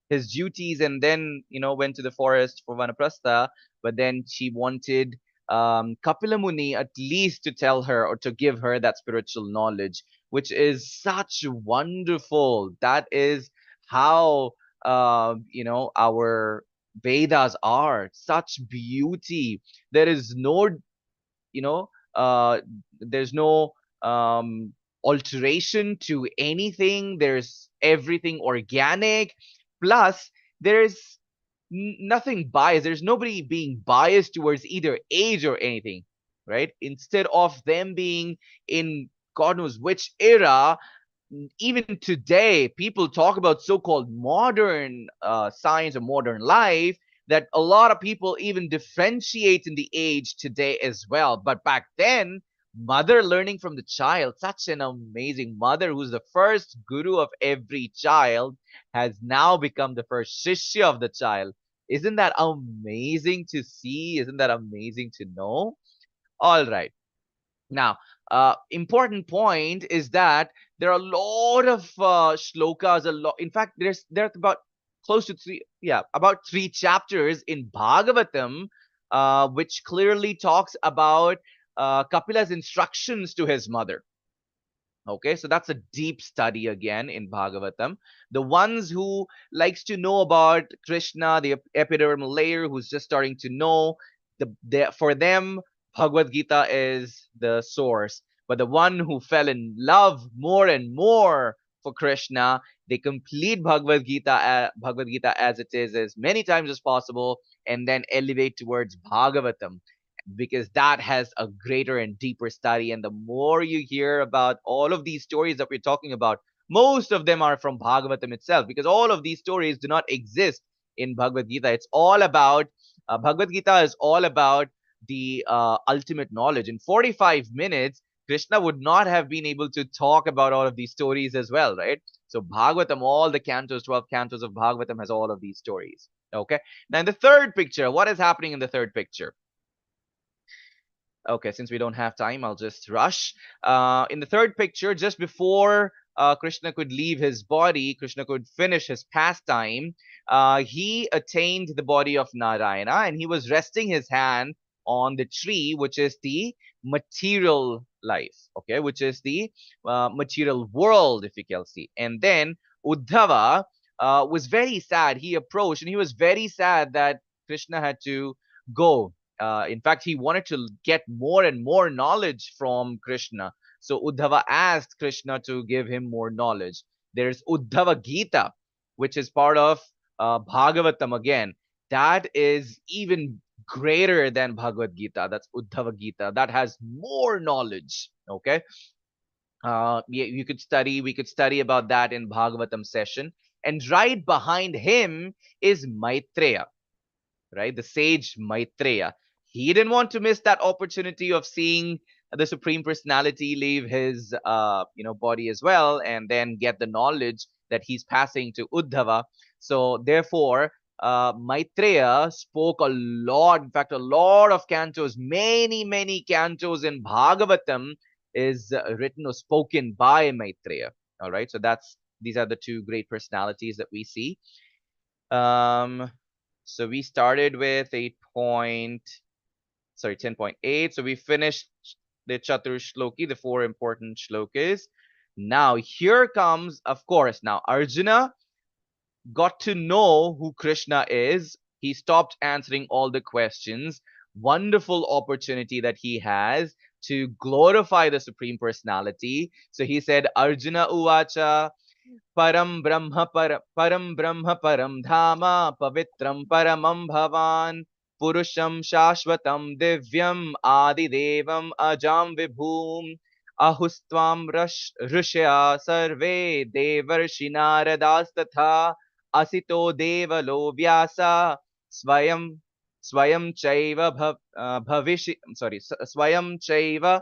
his duties and then went to the forest for Vanaprastha. But then she wanted Kapila Muni at least to tell her or to give her that spiritual knowledge, which is such wonderful. That is how our Vedas are such beauty. There is no you know there's no alteration to anything. There's everything organic, plus there's nothing biased. There's nobody being biased towards either age or anything, right? Instead of them being in God knows which era, even today, people talk about so-called modern science or modern life, that a lot of people even differentiate in the age today as well. But back then, mother learning from the child, such an amazing mother who's the first guru of every child, has now become the first shishya of the child. Isn't that amazing to see? Isn't that amazing to know? All right. Now, important point is that there are a lot of shlokas. A lot. In fact, there's about close to three, yeah, about 3 chapters in Bhagavatam, which clearly talks about Kapila's instructions to his mother. Okay, so that's a deep study again in Bhagavatam. The ones who likes to know about Krishna, the epidermal layer, who's just starting to know, for them, Bhagavad Gita is the source. But the one who fell in love more and more for Krishna, they complete Bhagavad Gita as it is as many times as possible, and then elevate towards Bhagavatam, because that has a greater and deeper study. And the more you hear about all of these stories that we're talking about, most of them are from Bhagavatam itself, because all of these stories do not exist in Bhagavad Gita. It's all about Bhagavad Gita is all about the ultimate knowledge. In 45 minutes, Krishna would not have been able to talk about all of these stories as well, right? So Bhagavatam, all the cantos, 12 cantos of Bhagavatam has all of these stories. Okay. Now in the third picture, what is happening in the third picture? Okay, since we don't have time, I'll just rush. In the third picture, just before Krishna could leave his body, Krishna could finish his pastime, he attained the body of Narayana, and he was resting his hand on the tree, which is the material life, okay, which is the material world, if you can see. And then Uddhava was very sad. He approached and he was very sad that Krishna had to go. In fact, he wanted to get more and more knowledge from Krishna. So Uddhava asked Krishna to give him more knowledge. There's Uddhava Gita, which is part of Bhagavatam again. That is even greater than Bhagavad Gita. That's Uddhava Gita. That has more knowledge. Okay. We could study about that in Bhagavatam session. And right behind him is Maitreya, right? The sage Maitreya. He didn't want to miss that opportunity of seeing the Supreme Personality leave his body as well, and then get the knowledge that he's passing to Uddhava. So therefore, Maitreya spoke a lot. In fact, a lot of cantos, many cantos in Bhagavatam is written or spoken by Maitreya. All right, so these are the two great personalities that we see. So we started with 10.8. So we finished the Chatur Shloki, the 4 important shlokas. Now here comes, of course, now Arjuna got to know who Krishna is. He stopped answering all the questions. Wonderful opportunity that he has to glorify the Supreme Personality. So he said, Arjuna Uvacha, Param Brahma Param Dhama Pavitram Paramam Bhavan Purusham Shashvatam Divyam Adi Devam Ajam Vibhum Ahustvam Rushya Sarve Devarshi Naradas Tatha Asito Devalo Vyasa Swayam Swayam Chaiva Bhavishi sorry Swayam Chaiva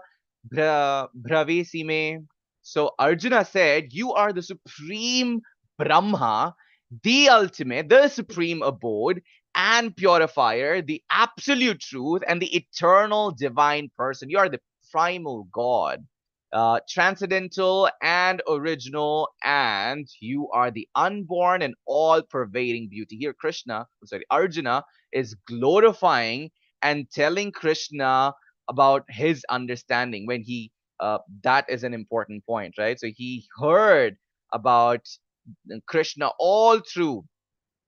Bhavisime. So Arjuna said, you are the supreme Brahma, the ultimate, the supreme abode and purifier, the absolute truth and the eternal divine person. You are the primal God, transcendental and original, and you are the unborn and all-pervading beauty. Here Arjuna is glorifying and telling Krishna about his understanding when he that is an important point, right? So he heard about Krishna all through,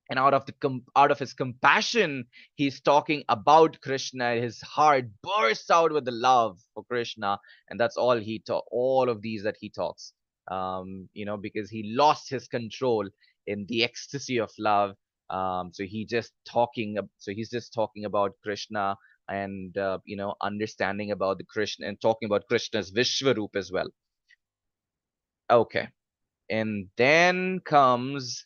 and out of his compassion, he's talking about Krishna. His heart bursts out with the love for Krishna, and that's all he taught. All of these that he talks, because he lost his control in the ecstasy of love. So he's just talking about Krishna and understanding about the Krishna and talking about Krishna's Vishwaroop as well. Okay, and then comes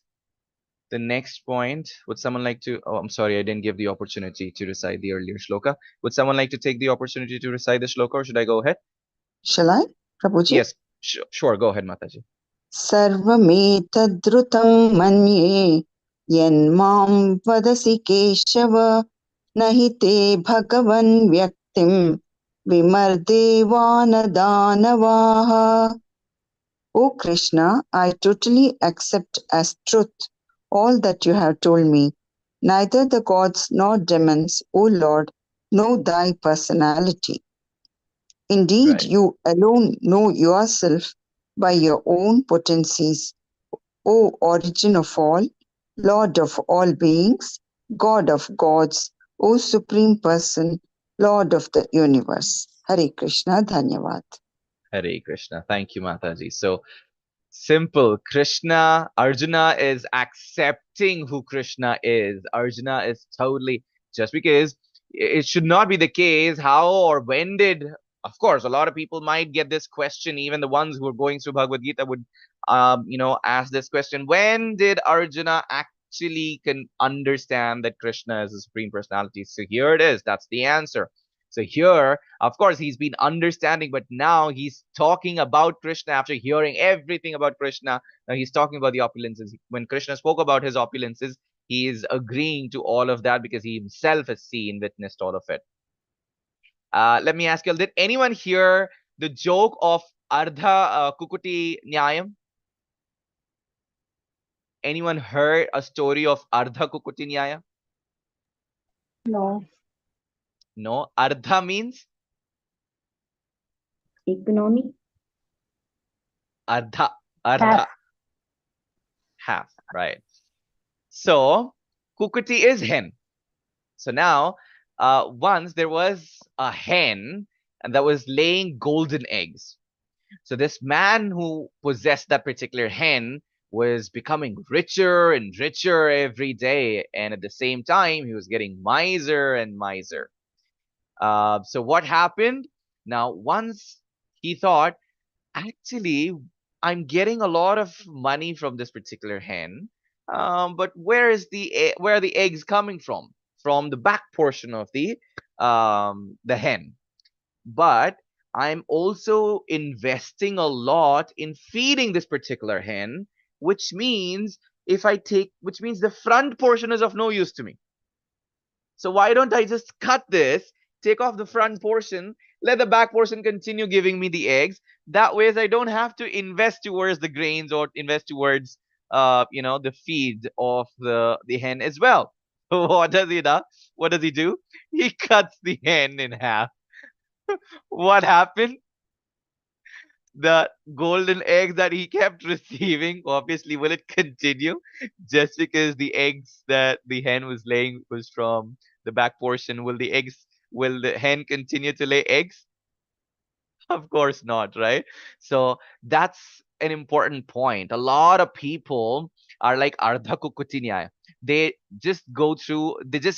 the next point. Would someone like to? Oh, I'm sorry, I didn't give the opportunity to recite the earlier shloka. Would someone like to take the opportunity to recite the shloka, or should I go ahead? Shall I, Prabhuji? Yes, sure. Go ahead, Mataji. Sarvametadrutam manye yanmam vadasi Keshava nahi te bhagavan vyaktim vimardevanadhanavaha. O Krishna, I totally accept as truth all that you have told me. Neither the gods nor demons, O Lord, know thy personality. Indeed, Right. you alone know yourself by your own potencies, O origin of all, Lord of all beings, God of gods, O Supreme Person, Lord of the universe. Hare Krishna, Dhanyavad. Hare Krishna. Thank you, Mataji. So simple. Arjuna is accepting who Krishna is. Arjuna is totally, just because it should not be the case. How or when did, of course, a lot of people might get this question. Even the ones who are going through Bhagavad Gita would, ask this question. When did Arjuna actually can understand that Krishna is the Supreme Personality? So here it is. That's the answer. So here, of course, he's been understanding, but now he's talking about Krishna after hearing everything about Krishna. Now he's talking about the opulences. When Krishna spoke about his opulences, he is agreeing to all of that because he himself has seen, witnessed all of it. Let me ask you, did anyone hear the joke of Ardha Kukuti Nyayam? Anyone heard a story of Ardha Kukuti Nyaya? No. No. Ardha means? Economy? Ardha. Ardha. Half, right. So, Kukuti is hen. So now, once there was a hen and that was laying golden eggs. So this man who possessed that particular hen was becoming richer and richer every day. And at the same time, he was getting miser and miser. So what happened? Now, once he thought, actually, I'm getting a lot of money from this particular hen, but where are the eggs coming from? From the back portion of the hen. But I'm also investing a lot in feeding this particular hen, which means which means the front portion is of no use to me. So why don't I just cut this, take off the front portion, let the back portion continue giving me the eggs. That way, I don't have to invest towards the grains or invest towards, the feed of the hen as well. What does he do? What does he do? He cuts the hen in half. What happened? The golden eggs that he kept receiving, obviously, will it continue just because the eggs that the hen was laying was from the back portion? Will the hen continue to lay eggs? Of course not, right? So that's an important point. A lot of people are like Ardha Kukutinyaya. They just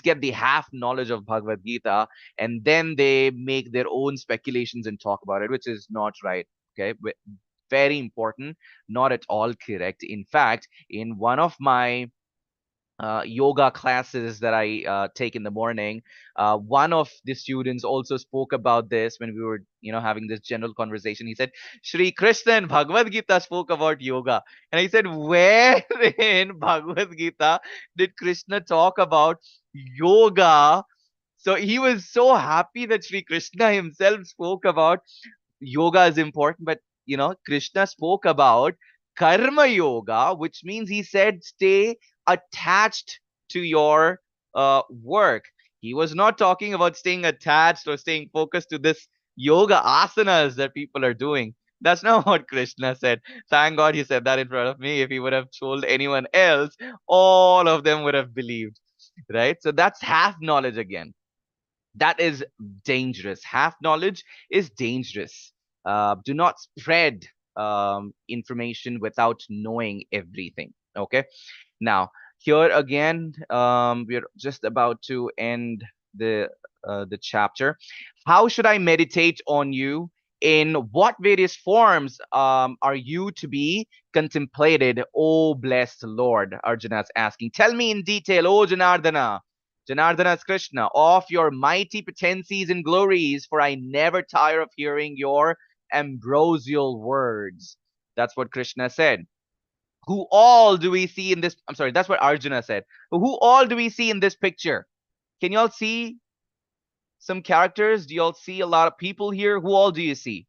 get the half knowledge of Bhagavad Gita, and then they make their own speculations and talk about it, which is not right. Okay. Very important, not at all correct. In fact, in one of my yoga classes that I take in the morning, one of the students also spoke about this when we were, having this general conversation. He said, Shri Krishna in Bhagavad Gita spoke about yoga. And I said, where in Bhagavad Gita did Krishna talk about yoga? So he was so happy that Shri Krishna himself spoke about yoga is important, but Krishna spoke about karma yoga, which means he said stay attached to your work. He was not talking about staying attached or staying focused to this yoga asanas that people are doing. That's not what Krishna said. Thank God he said that in front of me. If he would have told anyone else, all of them would have believed, right? So that's half knowledge again. That is dangerous. Half knowledge is dangerous. Do not spread information without knowing everything. Okay. Now, here again, we're just about to end the chapter. How should I meditate on you? In what various forms are you to be contemplated, O blessed Lord? Arjuna is asking. Tell me in detail, O Janardana. Janardana is Krishna, of your mighty potencies and glories, for I never tire of hearing your ambrosial words. That's what Krishna said. Who all do we see in this? I'm sorry, that's what Arjuna said. Who all do we see in this picture? Can you all see some characters? Do you all see a lot of people here? Who all do you see?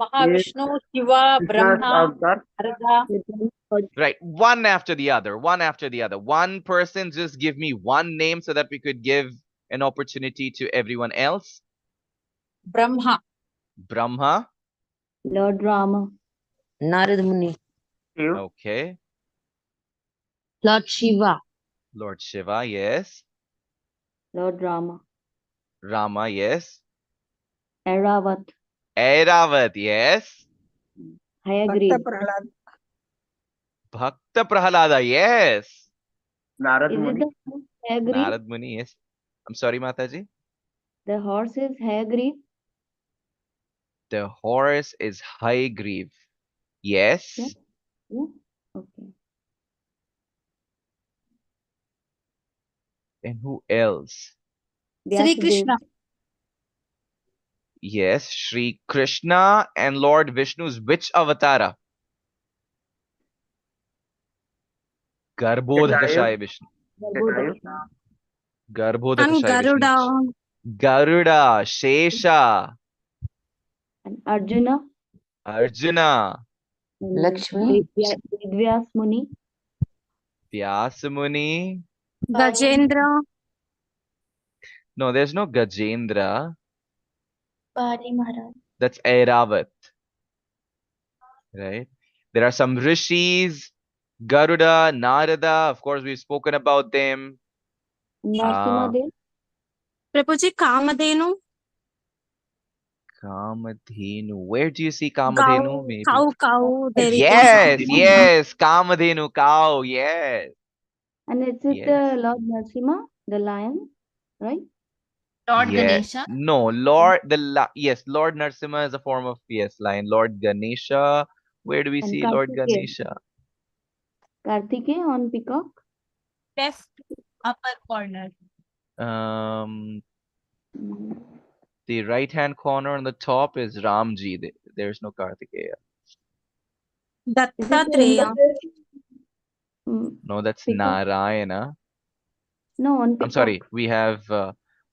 Mahavishnu, Shiva, Krishna's Brahma, avatar. Narada. Right, one after the other, one after the other. One person, just give me one name so that we could give an opportunity to everyone else. Brahma. Brahma. Lord Rama. Narad Muni. Shiv. Okay. Lord Shiva. Lord Shiva, yes. Lord Rama. Rama, yes. Airavat. Airavat, yes. Hayagreed. Bhakta Prahalada, yes. Narad Is it Muni. the horse Hayagreed? Narad Muni, yes. I'm sorry, Mataji. The horse is Hayagreed. The horse is Haygreave. Yes. Yeah. Yeah. Okay. And who else? Sri Vyasadeva. Krishna. Yes, Shri Krishna and Lord Vishnu's which avatara? Garbhodakashaya Vishnu. Garbhodakashaya. And Garbhodakashaya Vishnu. Garuda. Garuda, Shesha, And Arjuna. Arjuna, And Lakshmi. Vedvyas Muni. Vyasamuni. Gajendra. No, there's no Gajendra. Bali Maharaj. That's Airavat. Right? There are some rishis, Garuda, Narada. Of course, we've spoken about them. Narsimadev. Prabhuji, Kamadhenu. Kamadhenu. Where do you see Cow. Kamadhenu? Maybe. Cow. There it is. Yes, Kamadhenu, cow. Yes. And is it Yes. Lord Narsimha, the lion, right? Lord Yeah. Ganesha. No, yes, Lord Narsimha is a form of lion. Lord Ganesha. Where do we And see Lord Kartikeya. Ganesha? Kartikeya on peacock. Left upper corner. Um, Mm. the right-hand corner on the top is Ramji. There's no Kartikeya. Is it Dattatreya. No, that's peacock? Narayana. No, on I'm peacock. sorry. We have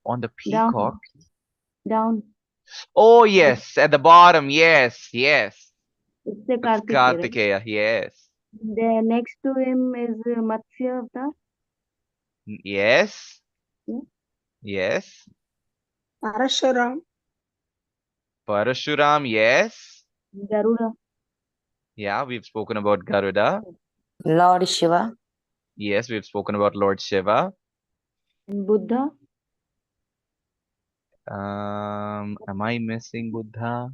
on the peacock. Down. Oh, yes, at the bottom. Yes, yes. It's the That's Kartikeya, right? Kartikeya. Yes. The next to him is Matsya Avatar. Yes. Yeah. Yes. Parashuram. Parashuram. Yes. Garuda. Yeah, we've spoken about Garuda. Lord Shiva. Yes, we've spoken about Lord Shiva. And Buddha. Am I missing Buddha?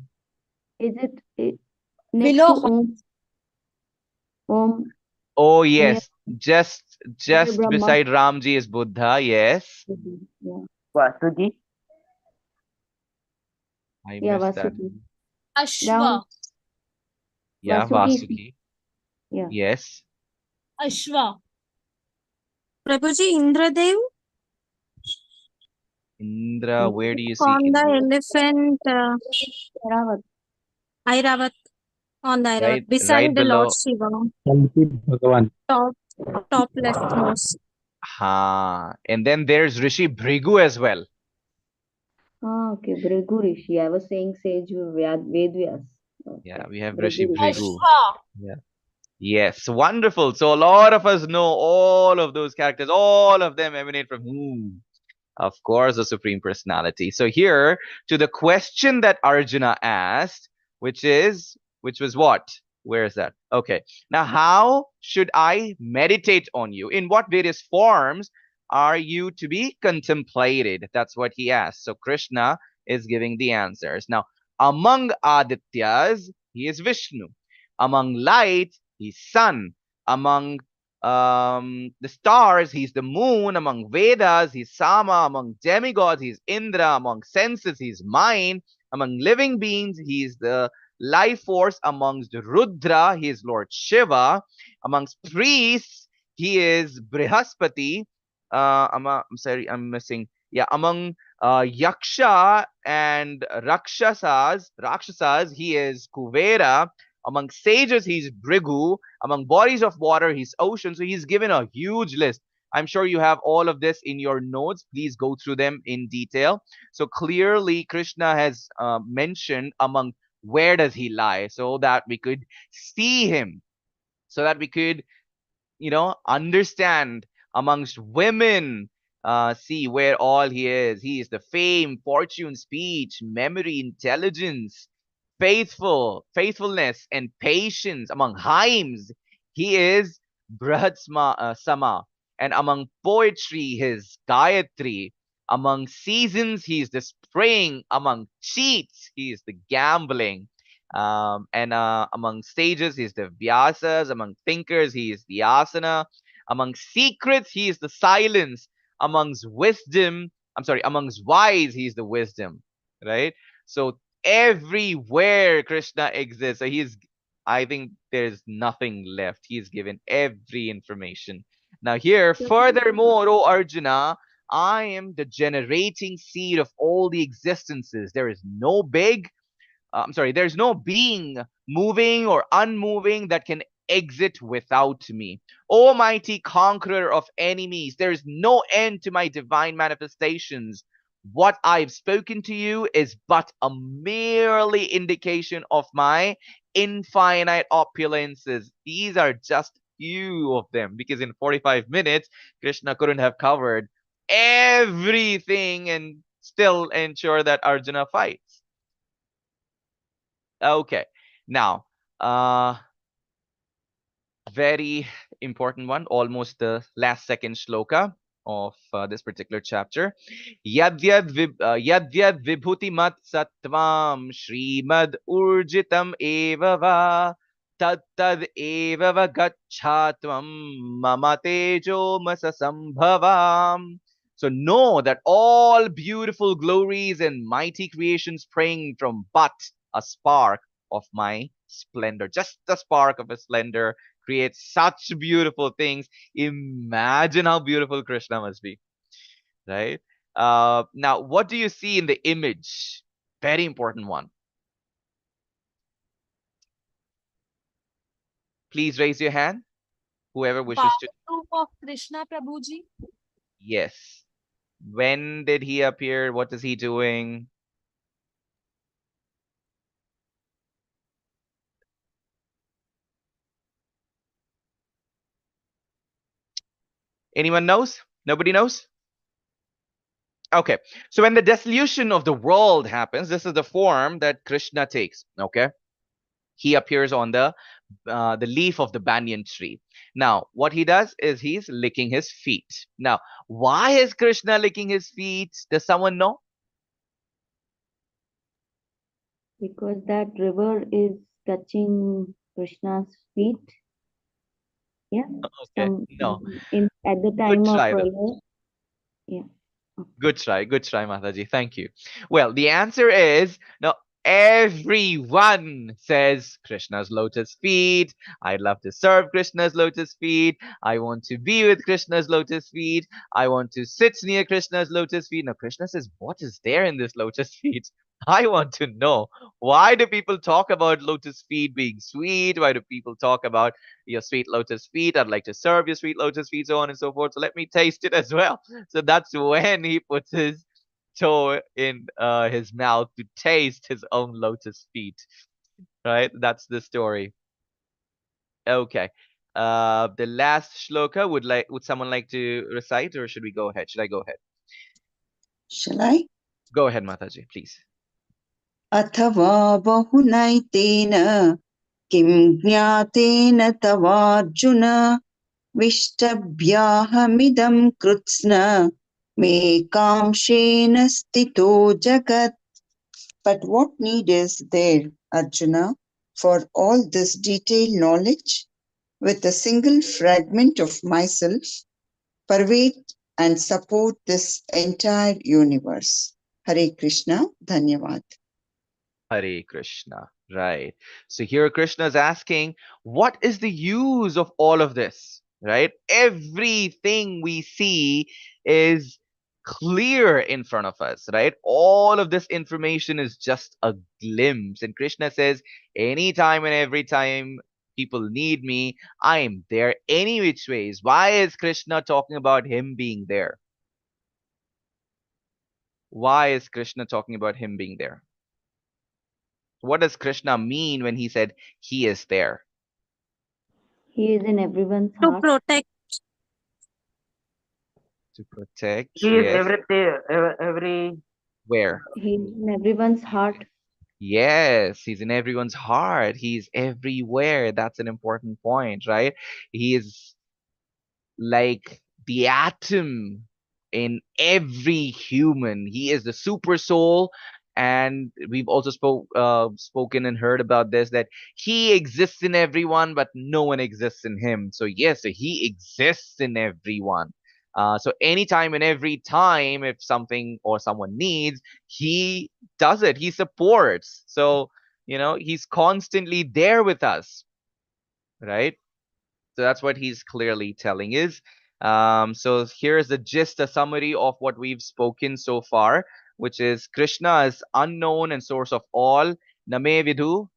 Is it next to Viloha. Om? Om. Oh, Near yes. Just Brahma. beside Ramji is Buddha. Yes. Yeah. Vasuki. I Yeah, missed that. Vasuki. Ashwa. Down. Yeah, Vasuki. Vasuki. Yeah. Yes. Ashwa. Prabhuji, Indradev. Indra, where do you see On the Indra? elephant. Airavat. Airavat. On the Airavat. Right Beside the Lord below. Shiva. Bhagavan. Top leftmost. And then there's Rishi Bhrigu as well. Ah, okay. Bhrigu Rishi. I was saying sage Vedvyas. Okay. Yeah, we have Rishi Bhrigu Rishi. Bhrigu. Ashwa. Yeah. Yes, wonderful. So a lot of us know all of those characters. All of them emanate from whom? Of course, the Supreme Personality. So here, to the question that Arjuna asked, which was what? Where is that? Okay. Now, how should I meditate on you? In what various forms are you to be contemplated? That's what he asked. So Krishna is giving the answers. Now, among Adityas, he is Vishnu. Among light, he's sun. Among The stars, he's the moon. Among Vedas, he's Sama. Among demigods, he's Indra. Among senses, he's mind. Among living beings, he's the life force. Amongst Rudra, he is Lord Shiva. Amongst priests, he is Brihaspati. I'm sorry, I'm missing. Yeah, among Yaksha and Rakshasas, he is Kuvera. Among sages, he's Brigu. Among bodies of water, he's ocean. So he's given a huge list. I'm sure you have all of this in your notes. Please go through them in detail. So clearly, Krishna has mentioned among where does he lie, so that we could see him, so that we could, understand amongst women, see where all he is. He is the fame, fortune, speech, memory, intelligence, faithfulness, and patience. Among hymns, he is Sama. And among poetry, his Gayatri. Among seasons, he is the spring. Among cheats, he is the gambling. And among sages, he is the Vyasas. Among thinkers, he is the Asana. Among secrets, he is the silence. Amongst wise, he is the wisdom. Right? So everywhere Krishna exists. So I think there's nothing left. He's given every information. Now here, furthermore, O Arjuna, I am the generating seed of all the existences. There is no there's no being moving or unmoving that can exit without me. O mighty conqueror of enemies, there is no end to my divine manifestations. What I've spoken to you is but a merely indication of my infinite opulences. These are just few of them, because in 45 minutes, Krishna couldn't have covered everything and still ensure that Arjuna fights. Okay, now, very important one, almost the last second shloka of this particular chapter. Yadyad vibhuti mat sattvam Srimad urjitam eva va tattad eva va gachatvam mama tejo masa sambhavam. So know that all beautiful glories and mighty creations spring from but a spark of my splendor. Just the spark of a splendor creates such beautiful things. Imagine how beautiful Krishna must be, right? Now, what do you see in the image? Very important one. Please raise your hand, whoever wishes to. Power of Krishna Prabhuji. Yes. When did he appear? What is he doing? Anyone knows? Nobody knows? Okay. So when the dissolution of the world happens, this is the form that Krishna takes. Okay. He appears on the leaf of the banyan tree. Now, what he does is he's licking his feet. Now, why is Krishna licking his feet? Does someone know? Because that river is touching Krishna's feet. Yeah. Okay. No. At the time Good of try, though. yeah. Good try, Mataji. Thank you. Well, the answer is no. Everyone says Krishna's lotus feet. I'd love to serve Krishna's lotus feet. I want to be with Krishna's lotus feet. I want to sit near Krishna's lotus feet. Now, Krishna says, what is there in this lotus feet? I want to know. Why do people talk about lotus feet being sweet? Why do people talk about your sweet lotus feet? I'd like to serve your sweet lotus feet, so on and so forth. So let me taste it as well. So that's when he puts his toe in his mouth to taste his own lotus feet. Right? That's the story. Okay. The last shloka, would someone like to recite, or should we go ahead? Should I go ahead? Shall I? Go ahead, Mataji, please. अथवा बहुनैतेन किं ज्ञातेन तवार्जुन विष्टभ्याहमिदं कृत्स्न मे कांशेन स्थितो जगत्. But what need is there, Arjuna, for all this detailed knowledge? with a single fragment of myself, pervade and support this entire universe. Hare Krishna, Dhanyavad. Hare Krishna. Right. So here Krishna is asking, what is the use of all of this? Right? Everything we see is clear in front of us, right? All of this information is just a glimpse. And Krishna says, anytime and every time people need me, I am there any which ways. Why is Krishna talking about him being there? Why is Krishna talking about him being there? What does Krishna mean when he said he is there? He is in everyone's To heart. protect. To protect, He is yes. every. Where? He is in everyone's heart. Yes, he's in everyone's heart. He's everywhere. That's an important point, right? He is like the atom in every human. He is the super soul. And we've also spoken and heard about this, that he exists in everyone, but no one exists in him. So yes, so he exists in everyone. So anytime and every time, if something or someone needs, he does it. He supports. So, he's constantly there with us, right? So that's what he's clearly telling is. So here is the gist, a summary of what we've spoken so far, which is Krishna is unknown and source of all. Name vidhu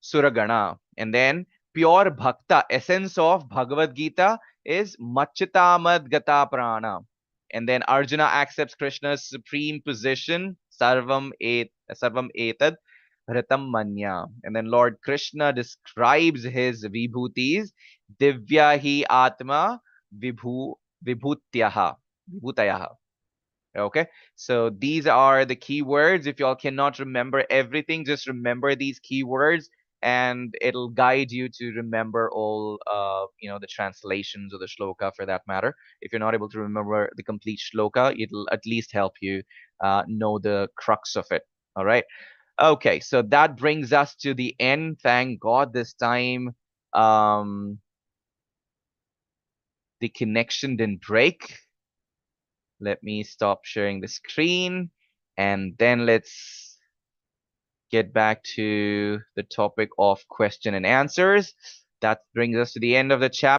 suragana. And then pure bhakta, essence of Bhagavad Gita is machchitamad gata prana. And then Arjuna accepts Krishna's supreme position, sarvam etad hritam manya. And then Lord Krishna describes his vibhutis, divya hi atma vibhutyaha. Okay, so these are the keywords. If y'all cannot remember everything, just remember these keywords, and it'll guide you to remember all the translations of the shloka for that matter. If you're not able to remember the complete shloka, it'll at least help you know the crux of it. All right. Okay, so that brings us to the end. Thank God this time the connection didn't break. Let me stop sharing the screen, and then let's get back to the topic of question and answers. That brings us to the end of the chapter.